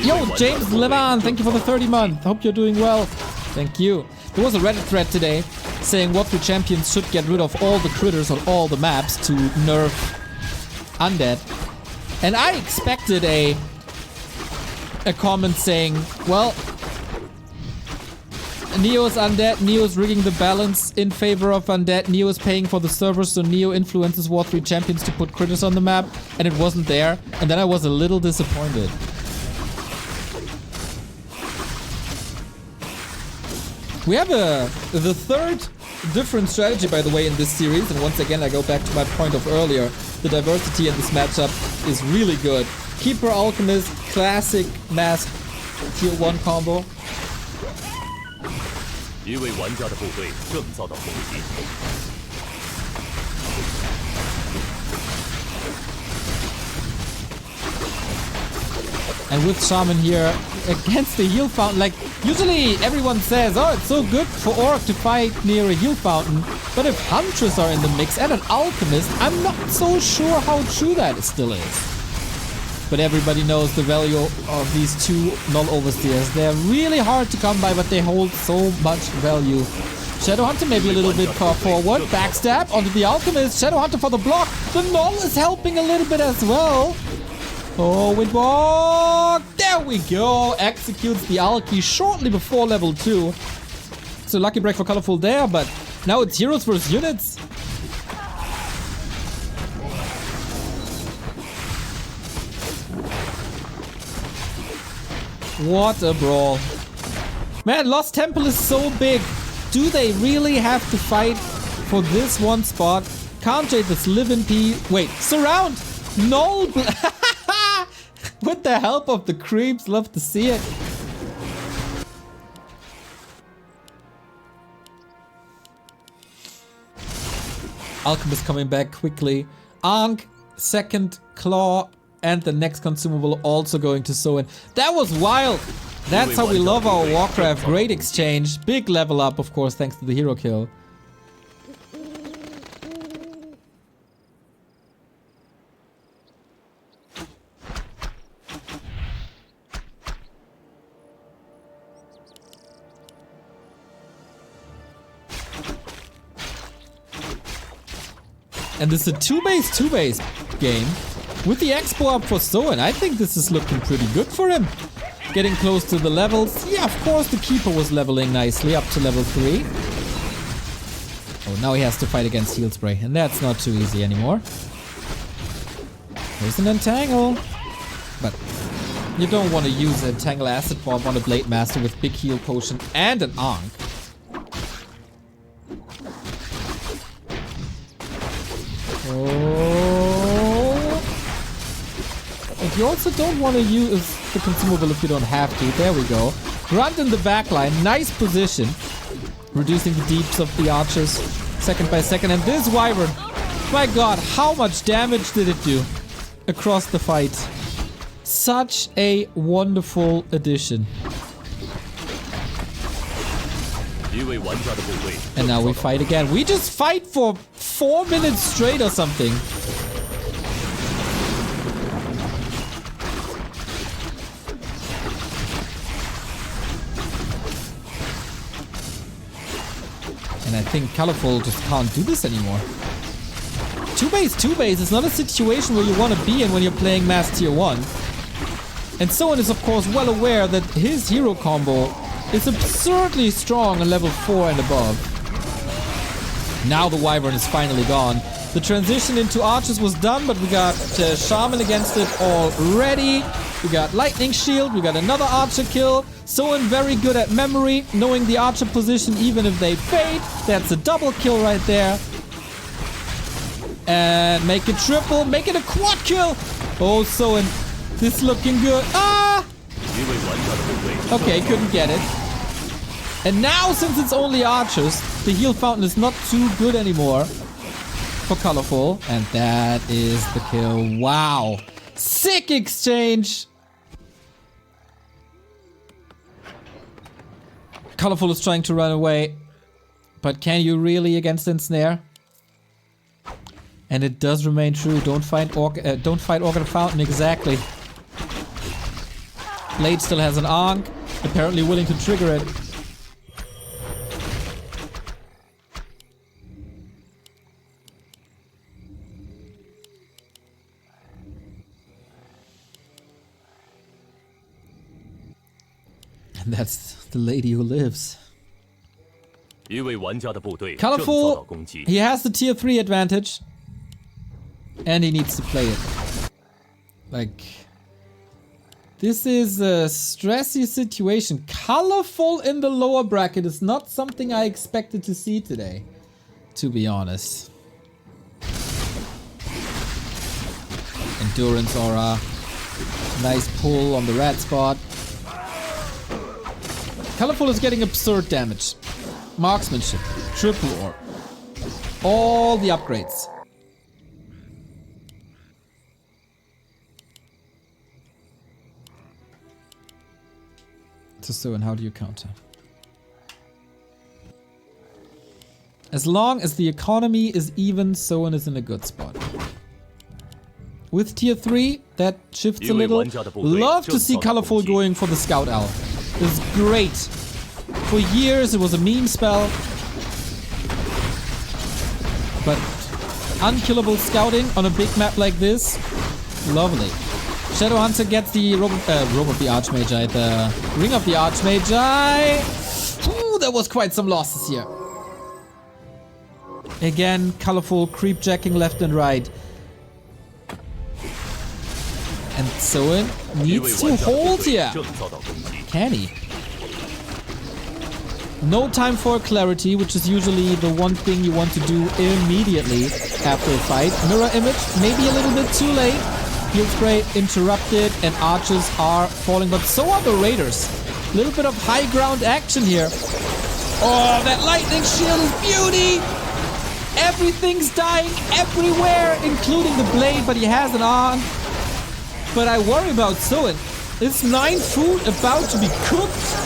Yo, James Levan, thank you for the 30-month. Hope you're doing well. Thank you. There was a Reddit thread today saying Warcraft champions should get rid of all the critters on all the maps to nerf undead. And I expected a comment saying, well, Neo is undead, Neo is rigging the balance in favor of undead, Neo is paying for the servers, so Neo influences Warcraft champions to put critters on the map, and it wasn't there, and then I was a little disappointed. We have the third different strategy, by the way, in this series, and once again I go back to my point of earlier. The diversity in this matchup is really good. Keeper Alchemist, classic mass tier 1 combo. 一位玩家的部队正遭到攻击。 And with Shaman here against the heal fountain, like usually everyone says, oh, it's so good for Orc to fight near a heal fountain. But if Huntress are in the mix and an Alchemist, I'm not so sure how true that still is. But everybody knows the value of these two Null Overseers. They're really hard to come by, but they hold so much value. Shadowhunter maybe a little bit far forward. Backstab onto the Alchemist. Shadowhunter for the block. The Null is helping a little bit as well. Oh, Windwalk! There we go! Executes the Alki shortly before level 2. So lucky break for Colorful there, but now it's heroes versus units. What a brawl. Man, Lost Temple is so big. Do they really have to fight for this one spot? Can't they just live in peace? Wait, surround! Null! With the help of the creeps, love to see it. Alchemist coming back quickly. Ankh, second claw And the next consumable also going to Soin. That was wild. That's how we love our Warcraft. Great exchange. Big level up, of course, thanks to the hero kill. And this is a 2-base game with the expo up for Soin. I think this is looking pretty good for him. Getting close to the levels. Yeah, of course the keeper was leveling nicely up to level 3. Oh, now he has to fight against Heal Spray. And that's not too easy anymore. There's an Entangle. But you don't want to use an Entangle Acid Bomb on a Blade Master with big heal potion and an Ankh. Oh. And you also don't want to use the consumable if you don't have to. There we go. Grunt in the backline. Nice position. Reducing the deeps of the archers second by second. And this Wyvern, my god, how much damage did it do across the fight? Such a wonderful addition. And now we fight again. We just fight for 4 minutes straight or something. And I think Colorful just can't do this anymore. 2-base is not a situation where you want to be in when you're playing Mass Tier 1. And Soin is of course well aware that his hero combo is absurdly strong on level 4 and above. Now the Wyvern is finally gone. The transition into Archers was done, but we got Shaman against it already. We got Lightning Shield, we got another Archer kill. Soin very good at memory, knowing the Archer position even if they fade. That's a double kill right there. And make it triple, make it a quad kill. Oh, Soin, this is looking good. Ah! Okay, couldn't get it. And now, since it's only archers, the heal fountain is not too good anymore for Colorful. And that is the kill. Wow. Sick exchange. Colorful is trying to run away. But can you really against Ensnare? And it does remain true. Don't fight Organ Fountain, exactly. Blade still has an Ankh, apparently willing to trigger it. And that's the lady who lives. Colorful, he has the tier 3 advantage. And he needs to play it. Like... This is a stressy situation. Colorful in the lower bracket is not something I expected to see today, to be honest. Endurance aura. Nice pull on the red spot. Colorful is getting absurd damage. Marksmanship. Triple orb. All the upgrades. So, and how do you counter? As long as the economy is even, Soin is in a good spot. With tier 3, that shifts a little. Love to see Colorful going for the Scout Owl. This is great. For years it was a meme spell. But unkillable scouting on a big map like this, lovely. Shadowhunter gets the Robe of the Archmagi, the Ring of the Archmagi. Ooh, there was quite some losses here. Again, Colorful creep jacking left and right. And Soin needs to hold here. Can he? No time for clarity, which is usually the one thing you want to do immediately after a fight. Mirror image, maybe a little bit too late. Heal spray interrupted and archers are falling, but so are the raiders. A little bit of high ground action here. Oh, that lightning shield is beauty! Everything's dying everywhere, including the blade, but he has it on. But I worry about Soin. Is 9 food about to be cooked?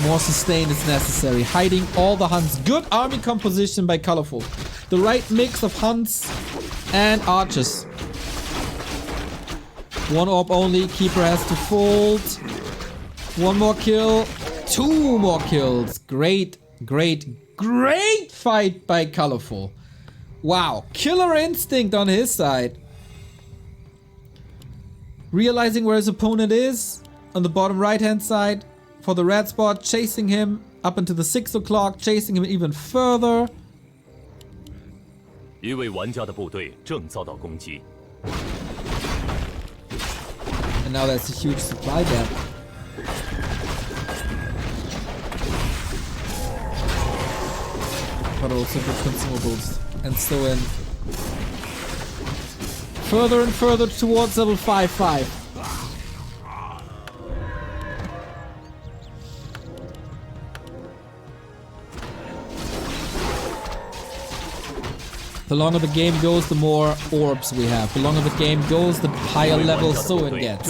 More sustain is necessary. Hiding all the hunts. Good army composition by Colorful. The right mix of hunts and archers. 1 orb only. Keeper has to fold. 1 more kill. 2 more kills. Great, great, great fight by Colorful. Wow. Killer instinct on his side. Realizing where his opponent is. On the bottom right hand side. For the red spot. Chasing him up into the 6 o'clock. Chasing him even further. 一位玩家的部队正遭到攻击。 And now there's a huge supply gap. But also good consumables. And Soin further and further towards level 5-5. The longer the game goes, the more orbs we have. The longer the game goes, the higher level Soin gets.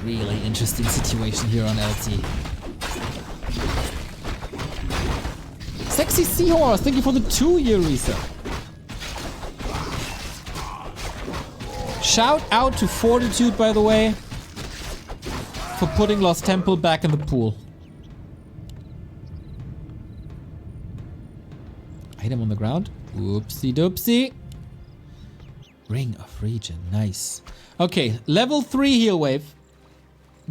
Really interesting situation here on LT. Sexy Seahorse, thank you for the 2-year reset. Shout out to Fortitude, by the way, for putting Lost Temple back in the pool. Item on the ground. Whoopsie doopsie. Ring of Regen. Nice. Okay, level 3 heal wave.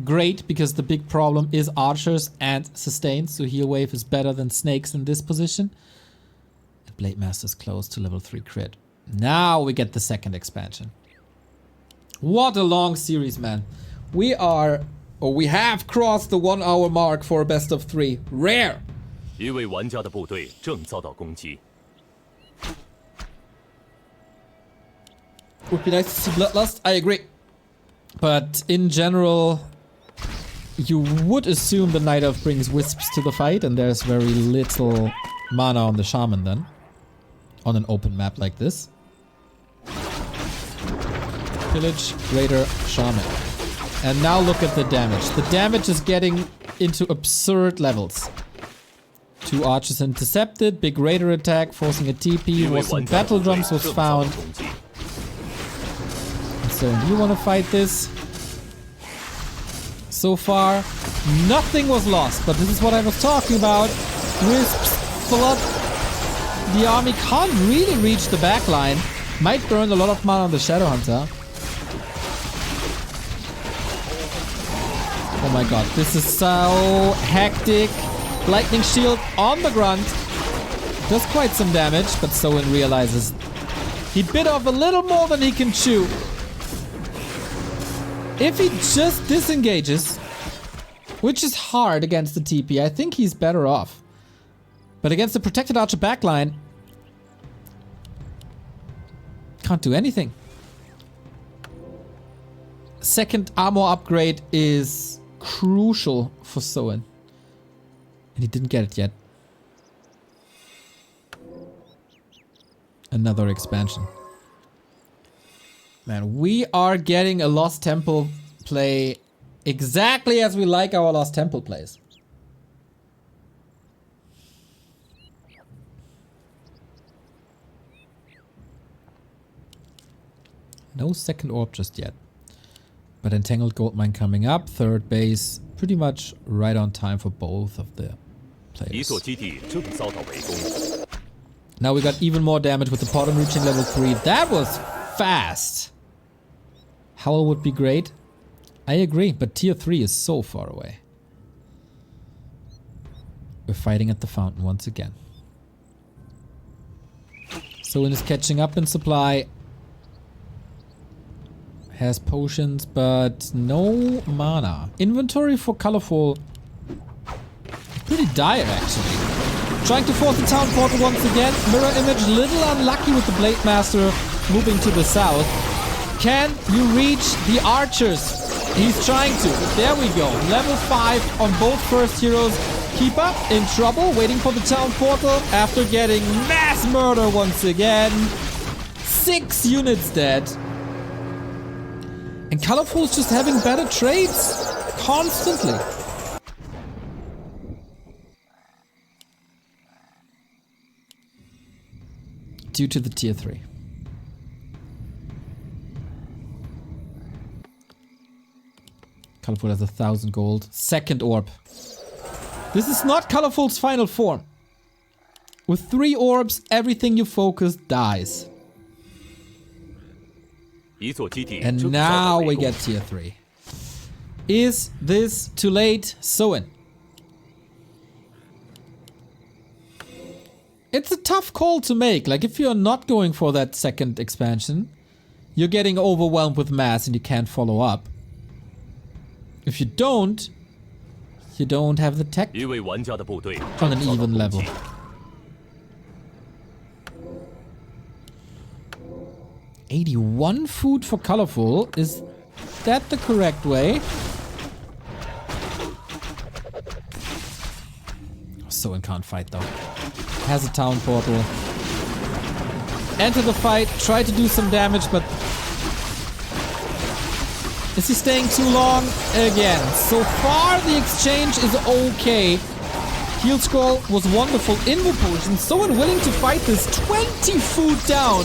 Great, because the big problem is archers and sustains. So heal wave is better than snakes in this position. And Blade Master's close to level 3 crit. Now we get the second expansion. What a long series, man. We have crossed the 1 hour mark for a best of 3. Rare. 一位玩家的部队正遭到攻击。 Would be nice to see Bloodlust, I agree. But in general, you would assume the Night Elf brings wisps to the fight, and there's very little mana on the Shaman then. On an open map like this. Pillage, Raider, Shaman. And now look at the damage. The damage is getting into absurd levels. 2 archers intercepted, big raider attack, forcing a TP, wasn't battle drums was found. So do you want to fight this? So far, nothing was lost, but this is what I was talking about. Wisps, flood. The army can't really reach the backline. Might burn a lot of mana on the Shadow Hunter. Oh my god, this is so hectic. Lightning shield on the grunt. Does quite some damage, but Soin realizes he bit off a little more than he can chew. If he just disengages, which is hard against the TP, I think he's better off. But against the protected archer backline, can't do anything. Second armor upgrade is crucial for Soin. And he didn't get it yet. Another expansion. Man, we are getting a Lost Temple play exactly as we like our Lost Temple plays. No second orb just yet. But Entangled Goldmine coming up. Third base pretty much right on time for both of the players. Now we got even more damage with the bottom reaching level 3. That was fast. Howl would be great. I agree, but tier 3 is so far away. We're fighting at the fountain once again. Soin is catching up in supply. Has potions, but no mana. Inventory for Colorful. Pretty dire, actually. Trying to force the town portal once again. Mirror image, little unlucky with the Blade Master moving to the south. Can you reach the archers? He's trying to. There we go. Level 5 on both first heroes. Keeper in trouble, waiting for the town portal after getting mass murder once again. 6 units dead. And Colorful's just having better trades constantly. Due to the tier 3. Colorful has 1,000 gold. Second orb. This is not Colorful's final form. With 3 orbs, everything you focus dies. And now we get tier 3. Is this too late? Soin. It's a tough call to make. Like, if you're not going for that second expansion, you're getting overwhelmed with mass and you can't follow up. If you don't have the tech on an even level. $81 food for Colorful. Is that the correct way? Soin can't fight though. Has a town portal. Enter the fight, try to do some damage, but is he staying too long? Again, so far the exchange is okay. Heal scroll was wonderful. Invo potion, so unwilling to fight this. 20 food down.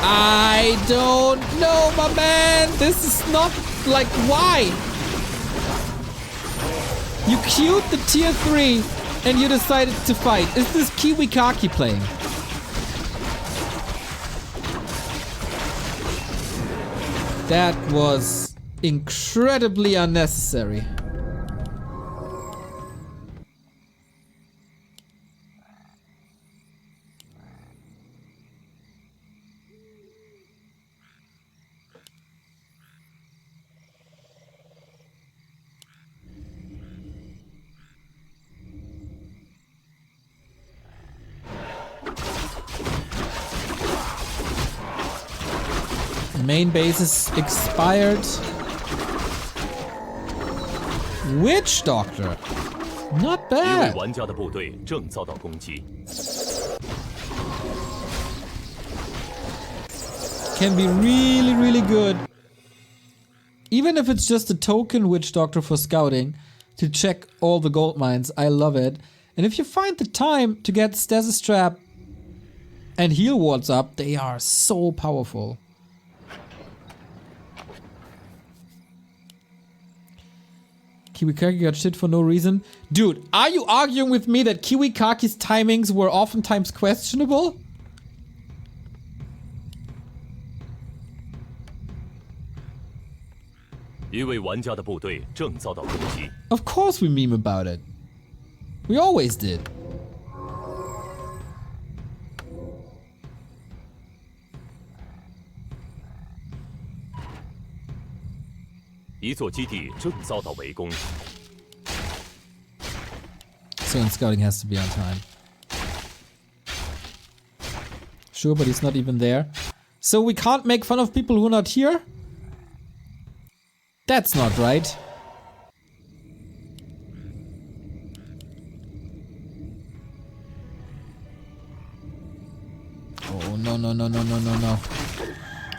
I don't know, my man. This is not like, why? You queued the tier 3 and you decided to fight. Is this Kiwi Kaki playing? That was incredibly unnecessary. Main base is expired. Witch Doctor. Not bad. Can be really, really good. Even if it's just a token Witch Doctor for scouting to check all the gold mines. I love it. And if you find the time to get Stasis Trap and Heal Wards up, they are so powerful. Kiwikaki got shit for no reason. Dude, are you arguing with me that Kiwikaki's timings were oftentimes questionable? Of course we meme about it. We always did. So scouting has to be on time. Sure, but he's not even there. So we can't make fun of people who are not here? That's not right. Oh, no.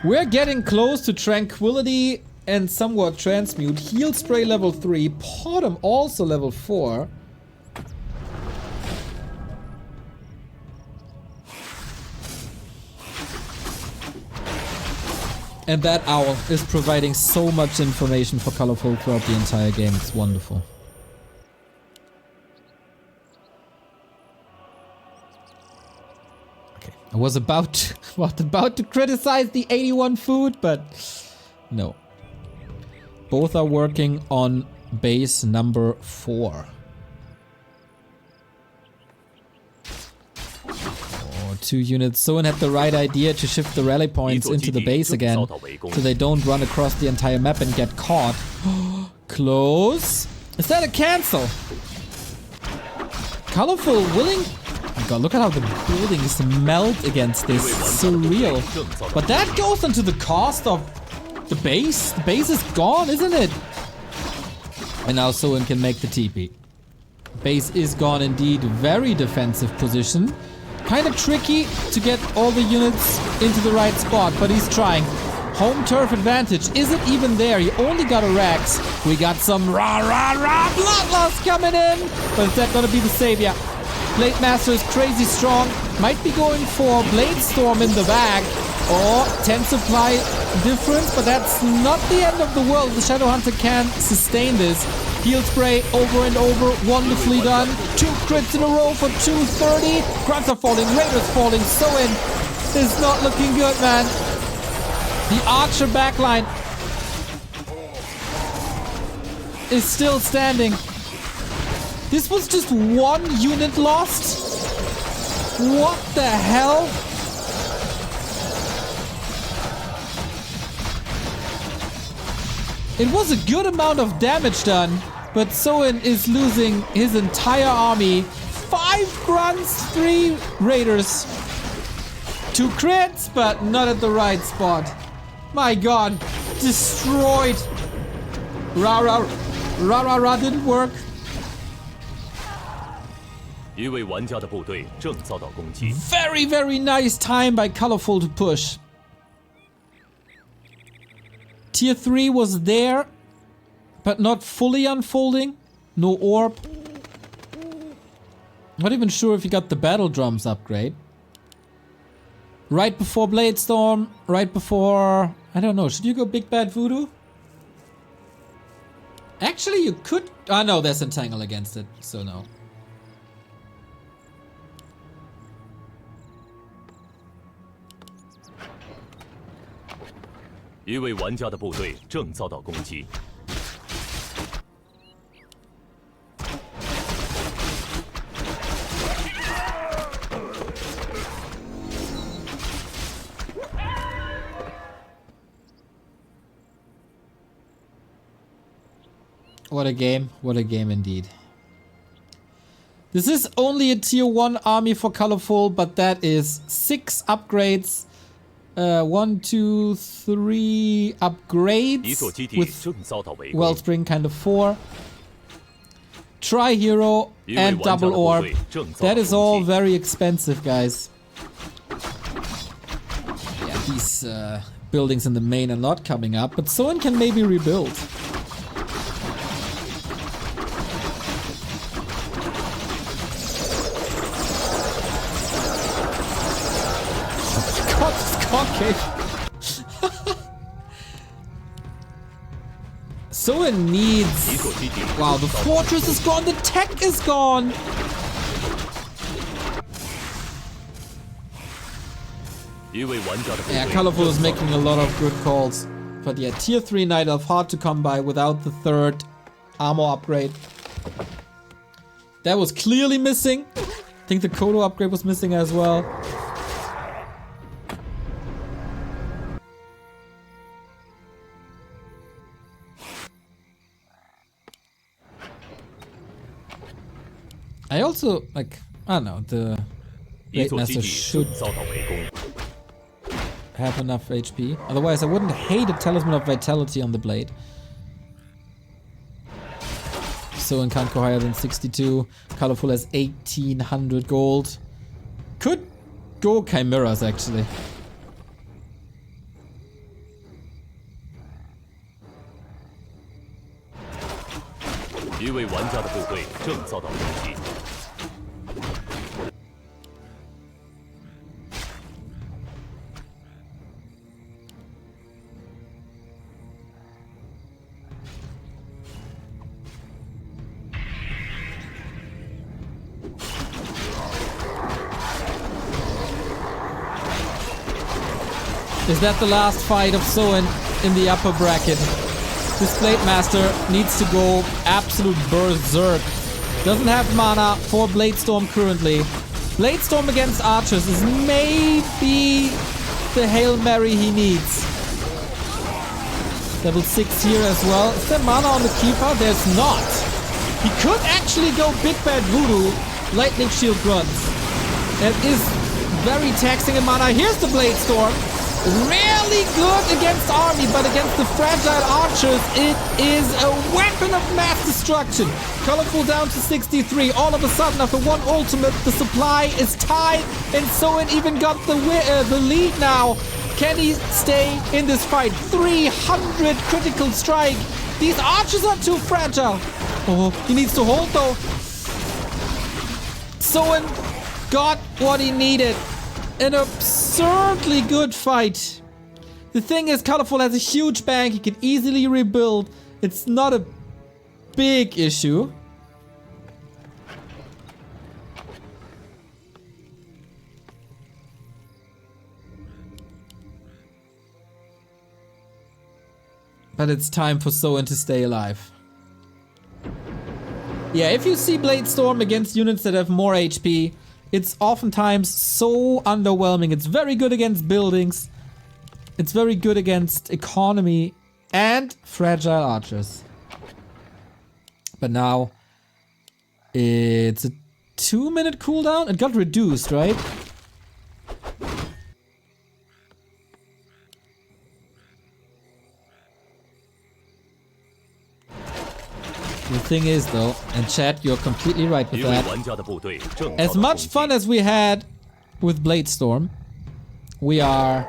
We're getting close to Tranquility and somewhat Transmute. Heal Spray level 3. Potom also level 4. And that owl is providing so much information for Colorful throughout the entire game. It's wonderful. Okay, I was about to criticize the 81 food, but no. Both are working on base number 4. Oh, 2 units. Soin had the right idea to shift the rally points into the base again, so they don't run across the entire map and get caught. Close. Is that a cancel? Colorful willing. Oh my god, look at how the buildings melt against this. It's surreal. But that goes into the cost of the base. The base is gone, isn't it? And now Soin can make the TP. Base is gone indeed. Very defensive position. Kind of tricky to get all the units into the right spot, but he's trying. Home turf advantage isn't even there. He only got a Rex. We got some rah bloodlust coming in. But is that gonna be the savior? Blademaster is crazy strong. Might be going for Bladestorm in the bag. Or 10 supply difference, but that's not the end of the world. The Shadow Hunter can sustain this. Heal spray over and over. Wonderfully done. 2 crits in a row for 230. Grunts are falling. Raiders falling. Soin is not looking good, man. The Archer backline is still standing. This was just 1 unit lost? What the hell? It was a good amount of damage done, but Soin is losing his entire army. 5 grunts, 3 raiders. 2 crits, but not at the right spot. My god, destroyed. Rah didn't work. 一位玩家的部队正遭到攻击。 Very, very nice time by Colorful to push. Tier 3 was there, but not fully unfolding. No orb. Not even sure if he got the battle drums upgrade. Right before Bladestorm, right before... I don't know, should you go Big Bad Voodoo? Actually, you could... Ah, no, there's Entangle against it, so no.一位玩家的部队正遭到攻击。 What a game. What a game indeed. This is only a tier 1 army for Colorful, but that is 6 upgrades. 1, 2, 3 upgrades with Wellspring, kind of 4. Tri-Hero and Double Orb. That is all very expensive, guys. Yeah, these buildings in the main are not coming up, but Soin can maybe rebuild. Soin needs... Wow, the fortress is gone, the tech is gone! Yeah, Colorful is making a lot of good calls. But yeah, tier 3 Night Elf, hard to come by without the 3rd armor upgrade. That was clearly missing. I think the Kodo upgrade was missing as well. I also, like, I don't know, the Blademaster should have enough HP. Otherwise, I wouldn't hate a Talisman of Vitality on the blade. Soin can't go higher than 62. Colorful has 1800 gold. Could go Chimeras, actually. Is that the last fight of Soin in the upper bracket? This Blademaster needs to go absolute berserk. Doesn't have mana for Bladestorm currently. Bladestorm against archers is maybe the Hail Mary he needs. Level 6 here as well. Is there mana on the Keeper? There's not. He could actually go Big Bad Voodoo, Lightning Shield Grunts. That is very taxing in mana. Here's the Bladestorm. Really good against army, but against the fragile archers, it is a weapon of mass destruction. Colorful down to 63. All of a sudden, after one ultimate, the supply is tied, and Soin even got the lead now. Can he stay in this fight? 300 critical strike. These archers are too fragile. Oh, he needs to hold though. Soin got what he needed. An absurdly good fight. The thing is, Colorful has a huge bank. He can easily rebuild. It's not a big issue. But it's time for Soin to stay alive. Yeah, if you see Bladestorm against units that have more HP, it's oftentimes so underwhelming. It's very good against buildings. It's very good against economy and fragile archers. But now it's a 2-minute cooldown. It got reduced, right? The thing is though, and chat, you're completely right with that. As much fun as we had with Bladestorm, we are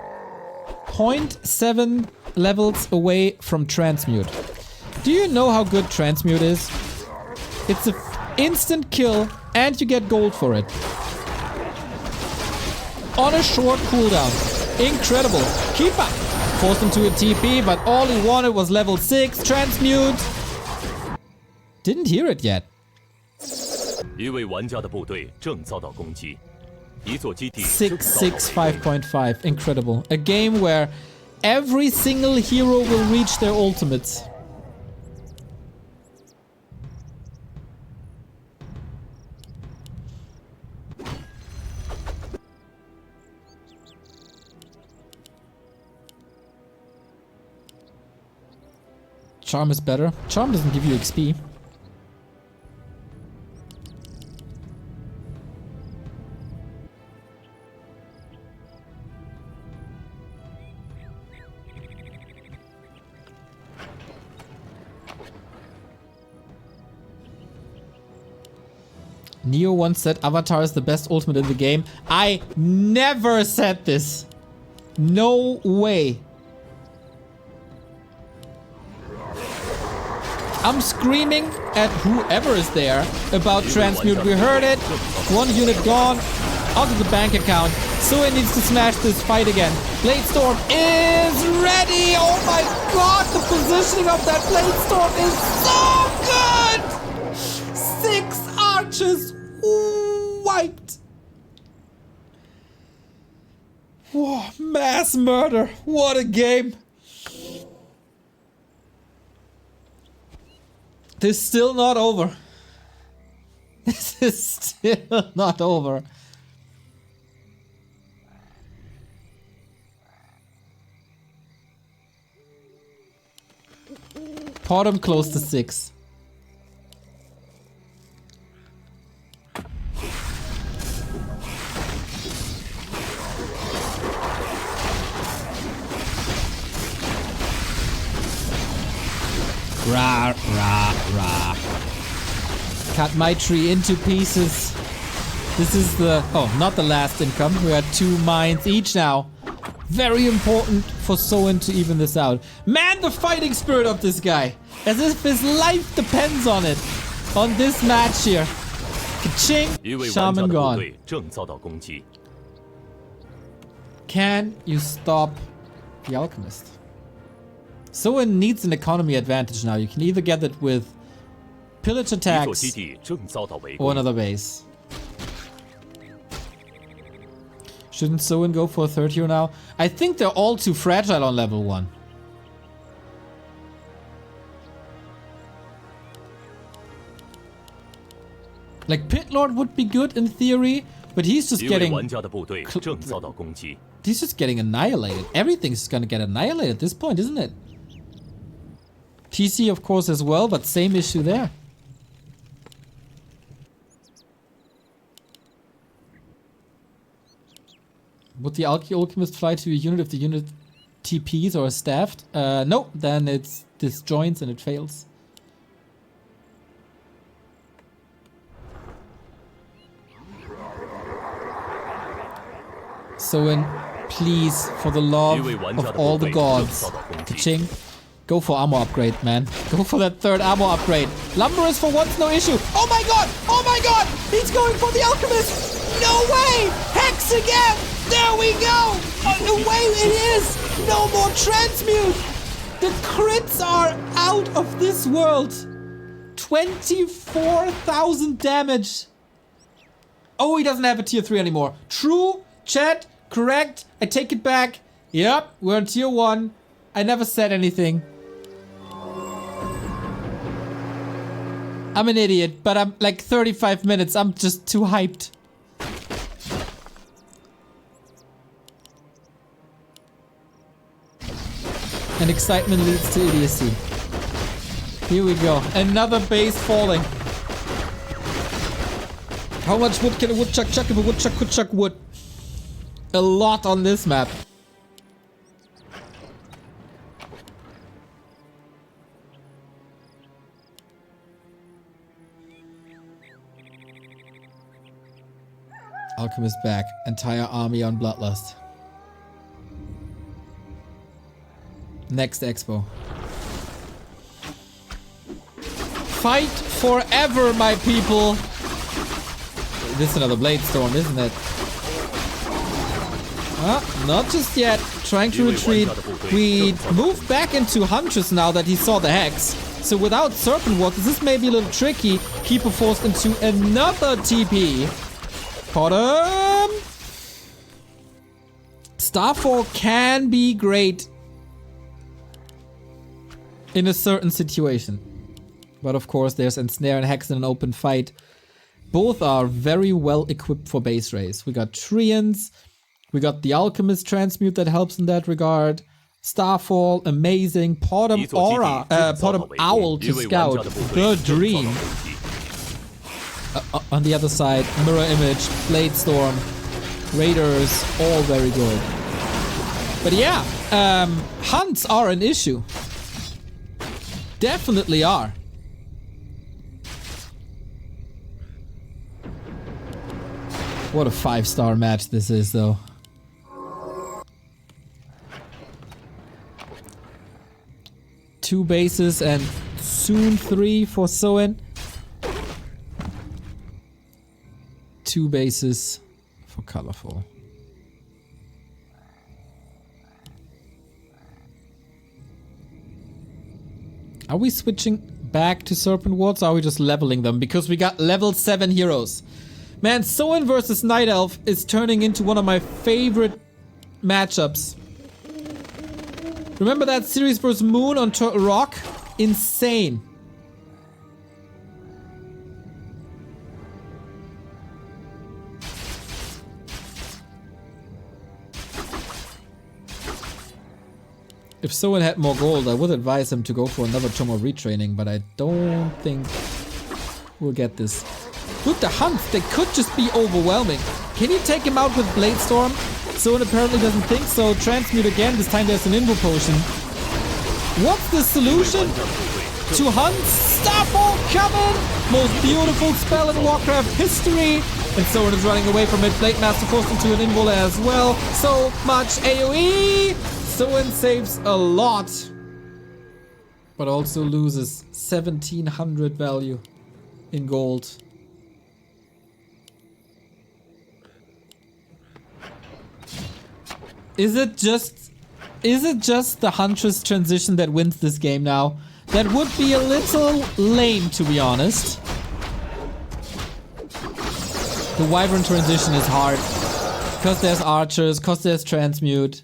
0.7 levels away from Transmute. Do you know how good Transmute is? It's an instant kill and you get gold for it. On a short cooldown. Incredible. Keep up. Forced him to a TP, but all he wanted was level 6 Transmute. Didn't hear it yet. 一位玩家的部队正遭到攻击，一座基地 665.5. Incredible. A game where every single hero will reach their ultimates. Charm is better. Charm doesn't give you XP. Neo once said Avatar is the best ultimate in the game. I never said this. No way. I'm screaming at whoever is there about Transmute. We heard it. One unit gone. Out of the bank account. Soin needs to smash this fight again. Bladestorm is ready. Oh my god, the positioning of that Bladestorm is so good. 6 archers wiped. Whoa, mass murder. What a game. This is still not over. This is still not over. Bottom close to 6. Rah, rah, rah. Cut my tree into pieces. This is the... oh, not the last income. We are 2 mines each now. Very important for Soin to even this out. Man, the fighting spirit of this guy. As if his life depends on it. On this match here. Ka-ching! Shaman gone. Can you stop the Alchemist? Soin needs an economy advantage now. You can either get it with pillage attacks or another base. Shouldn't Soin go for a 3rd hero now? I think they're all too fragile on level 1. Like Pit Lord would be good in theory, but he's just getting... he's just getting annihilated. Everything's gonna get annihilated at this point, isn't it? TC of course as well, but same issue there. Would the Alchemist fly to a unit if the unit TPs or staffed. No, then it's disjoints and it fails. Soin, please, for the love of all the gods, Ka-ching, go for armor upgrade, man. Go for that third armor upgrade. Lumber is for once no issue. Oh my god! Oh my god! He's going for the alchemist! No way! Hex again! There we go! Away it is! No more transmute! The crits are out of this world! 24,000 damage! Oh, he doesn't have a tier 3 anymore. True, chat, correct, I take it back. Yep, we're on tier 1. I never said anything. I'm an idiot, but I'm like 35 minutes, I'm just too hyped. And excitement leads to idiocy. Here we go. Another base falling. How much wood can a woodchuck chuck if a woodchuck could chuck wood? A lot on this map. Alchemist back. Entire army on Bloodlust. Next expo. Fight forever, my people! This is another Bladestorm, isn't it? Not just yet. Trying to retreat. We move back into Huntress now that he saw the Hex. So without Serpent Waters, this may be a little tricky. Keeper forced into another TP. Bottom! Starfall can be great in a certain situation. But of course there's Ensnare and Hex in an open fight. Both are very well equipped for base race. We got Treants, we got the Alchemist Transmute that helps in that regard. Starfall, amazing. Potom Aura, Potom Owl to scout. The dream. On the other side, Mirror Image, Bladestorm, Raiders, all very good. But yeah, hunts are an issue. Definitely are. What a 5-star match this is, though. Two bases and soon 3 for Soin. 2 bases for Colorful. Are we switching back to Serpent Wards or are we just leveling them? Because we got level 7 heroes. Man, Soin versus Night Elf is turning into one of my favorite matchups. Remember that series versus Moon on Turtle Rock? Insane. If Soin had more gold, I would advise him to go for another term of retraining, but I don't think we'll get this. With the hunts, they could just be overwhelming. Can you take him out with Bladestorm? Soin apparently doesn't think so. Transmute again, this time there's an Invo Potion. What's the solution? To hunts? Starfall coming! Most beautiful spell in Warcraft history! And Soin is running away from it. Blade Master forced into an Invul as well. So much AoE! Soin saves a lot. But also loses 1700 value in gold. Is it just the Huntress transition that wins this game now? That would be a little lame, to be honest. The Wyvern transition is hard. Because there's archers, because there's transmute.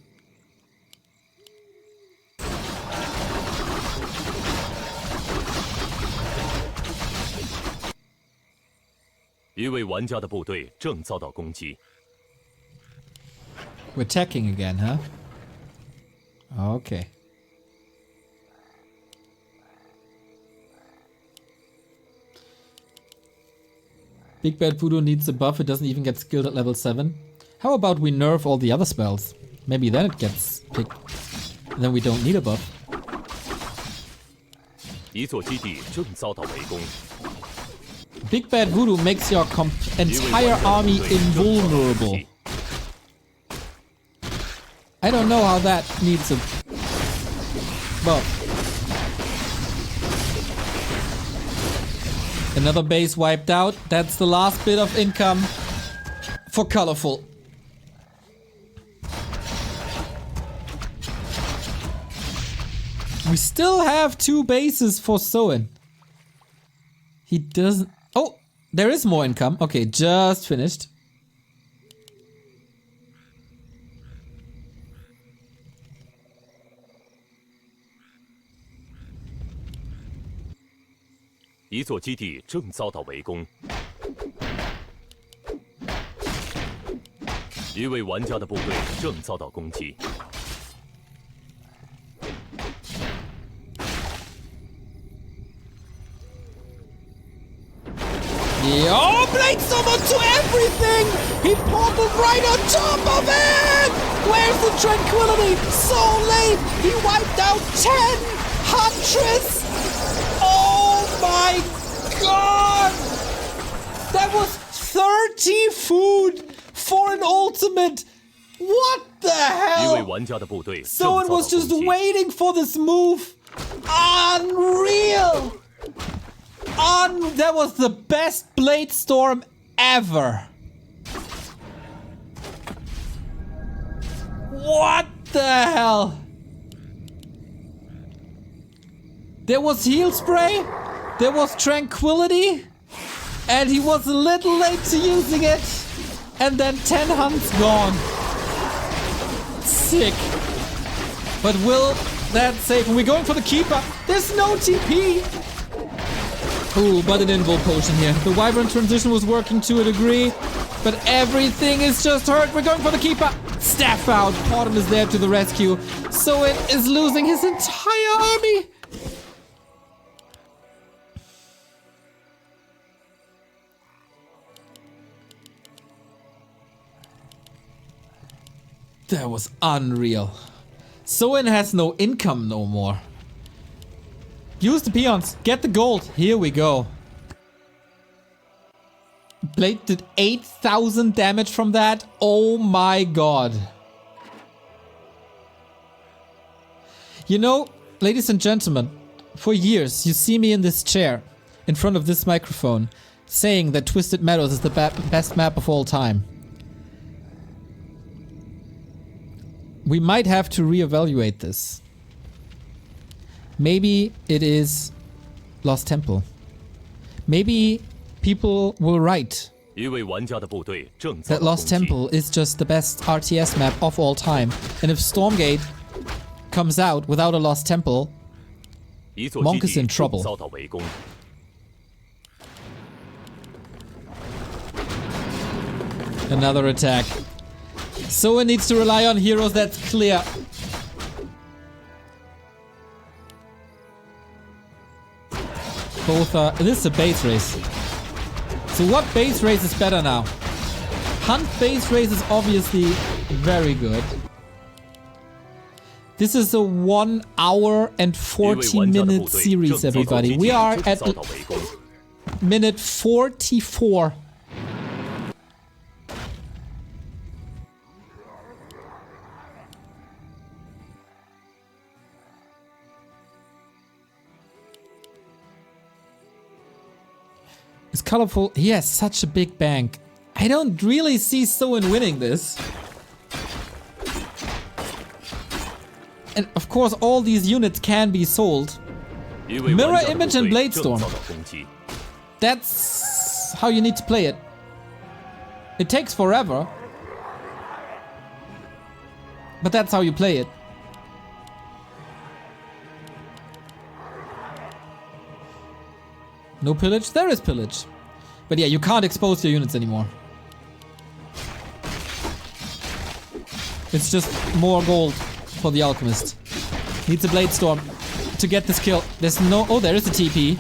We're attacking again, huh? Okay. Big Bad Voodoo needs a buff, it doesn't even get skilled at level 7. How about we nerf all the other spells? Maybe then it gets picked. then we don't need a buff. 一座基地正遭到围攻， Big Bad Voodoo makes your entire army invulnerable. I don't know how that needs a buff. Another base wiped out. That's the last bit of income for Colorful. We still have 2 bases for Soin. He doesn't... Oh, there is more income. Okay, just finished.一座基地正遭到围攻，一位玩家的部队正遭到攻击。 Oh, Bladestorm onto everything! He portaled right on top of it! Where's the tranquility? So late! He wiped out 10 Huntress! Oh my god! That was 30 food for an ultimate! What the 一位 hell? 玩家的部队正遭 Someone 到 was 攻 just 击。 waiting for this move! Unreal! That was the best Bladestorm ever! What the hell? There was heal spray, there was tranquility, and he was a little late to using it, and then 10 hunts gone. Sick. But will that save? And we're going for the keeper. There's no TP. Ooh, but an invul potion here. The Wyvern transition was working to a degree, but everything is just hurt. We're going for the keeper. Staff out. Autumn is there to the rescue. Soin is losing his entire army. That was unreal. Soin has no income no more. Use the peons. Get the gold. Here we go. Blade did 8,000 damage from that. Oh my god. You know, ladies and gentlemen, for years you see me in this chair, in front of this microphone, saying that Twisted Meadows is the best map of all time. We might have to reevaluate this. Maybe it is Lost Temple. Maybe people will write that Lost Temple is just the best RTS map of all time. And if Stormgate comes out without a Lost Temple, Monk is in trouble. Another attack. Soin needs to rely on heroes, that's clear. Both are... This is a base race. So what base race is better now? Hunt base race is obviously very good. This is a 1 hour and 40 minute series, everybody. We are at minute 44. It's colorful. He has such a big bank. I don't really see Soin winning this. And of course, all these units can be sold. Mirror Image and Bladestorm. That's how you need to play it. It takes forever. But that's how you play it. No pillage? There is pillage. But yeah, you can't expose your units anymore. It's just more gold for the alchemist. Needs a Bladestorm to get this kill. There's no... Oh, there is a TP.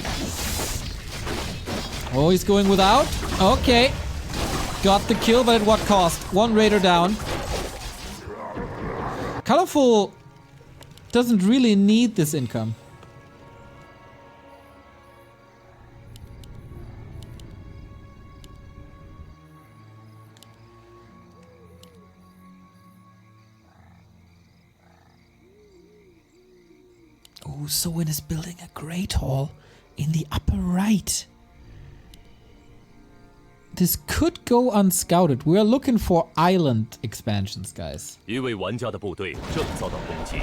Oh, he's going without. Okay. Got the kill, but at what cost? One raider down. Colorful doesn't really need this income. Oh, Soin is building a Great Hall in the upper right. This could go unscouted. We are looking for island expansions, guys. 一位玩家的部队正遭到攻击。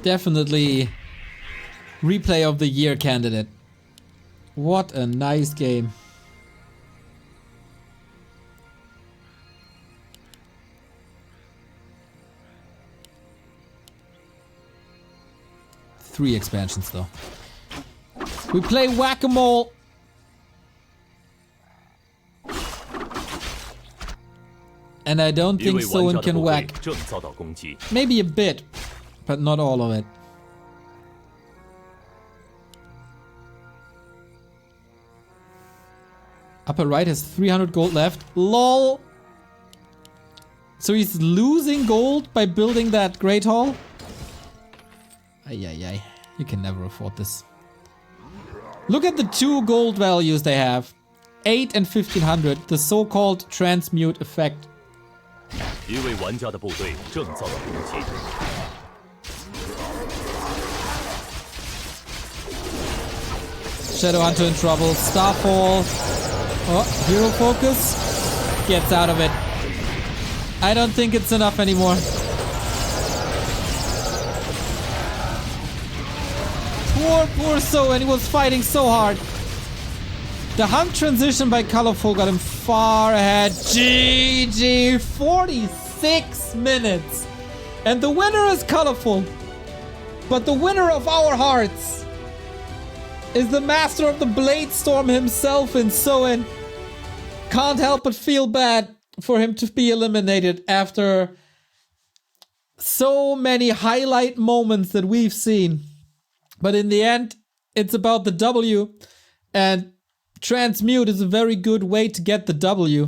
Definitely replay of the year candidate. What a nice game. Three expansions though. We play whack-a-mole. And I don't think Soin can whack. Maybe a bit, but not all of it. Upper right has 300 gold left. LOL. So he's losing gold by building that Great Hall? Ay. You can never afford this. Look at the two gold values they have. 8 and 1500. The so-called transmute effect. 一位玩家的部队正遭到攻击。 Shadow Hunter in trouble. Starfall. Oh, hero focus. Gets out of it. I don't think it's enough anymore. Poor Soin, he was fighting so hard. The hunt transition by Colorful got him far ahead. GG, 46 minutes. And the winner is Colorful. But the winner of our hearts is the master of the Bladestorm himself in Soin. Can't help but feel bad for him to be eliminated after so many highlight moments that we've seen. But in the end, it's about the W, and transmute is a very good way to get the W.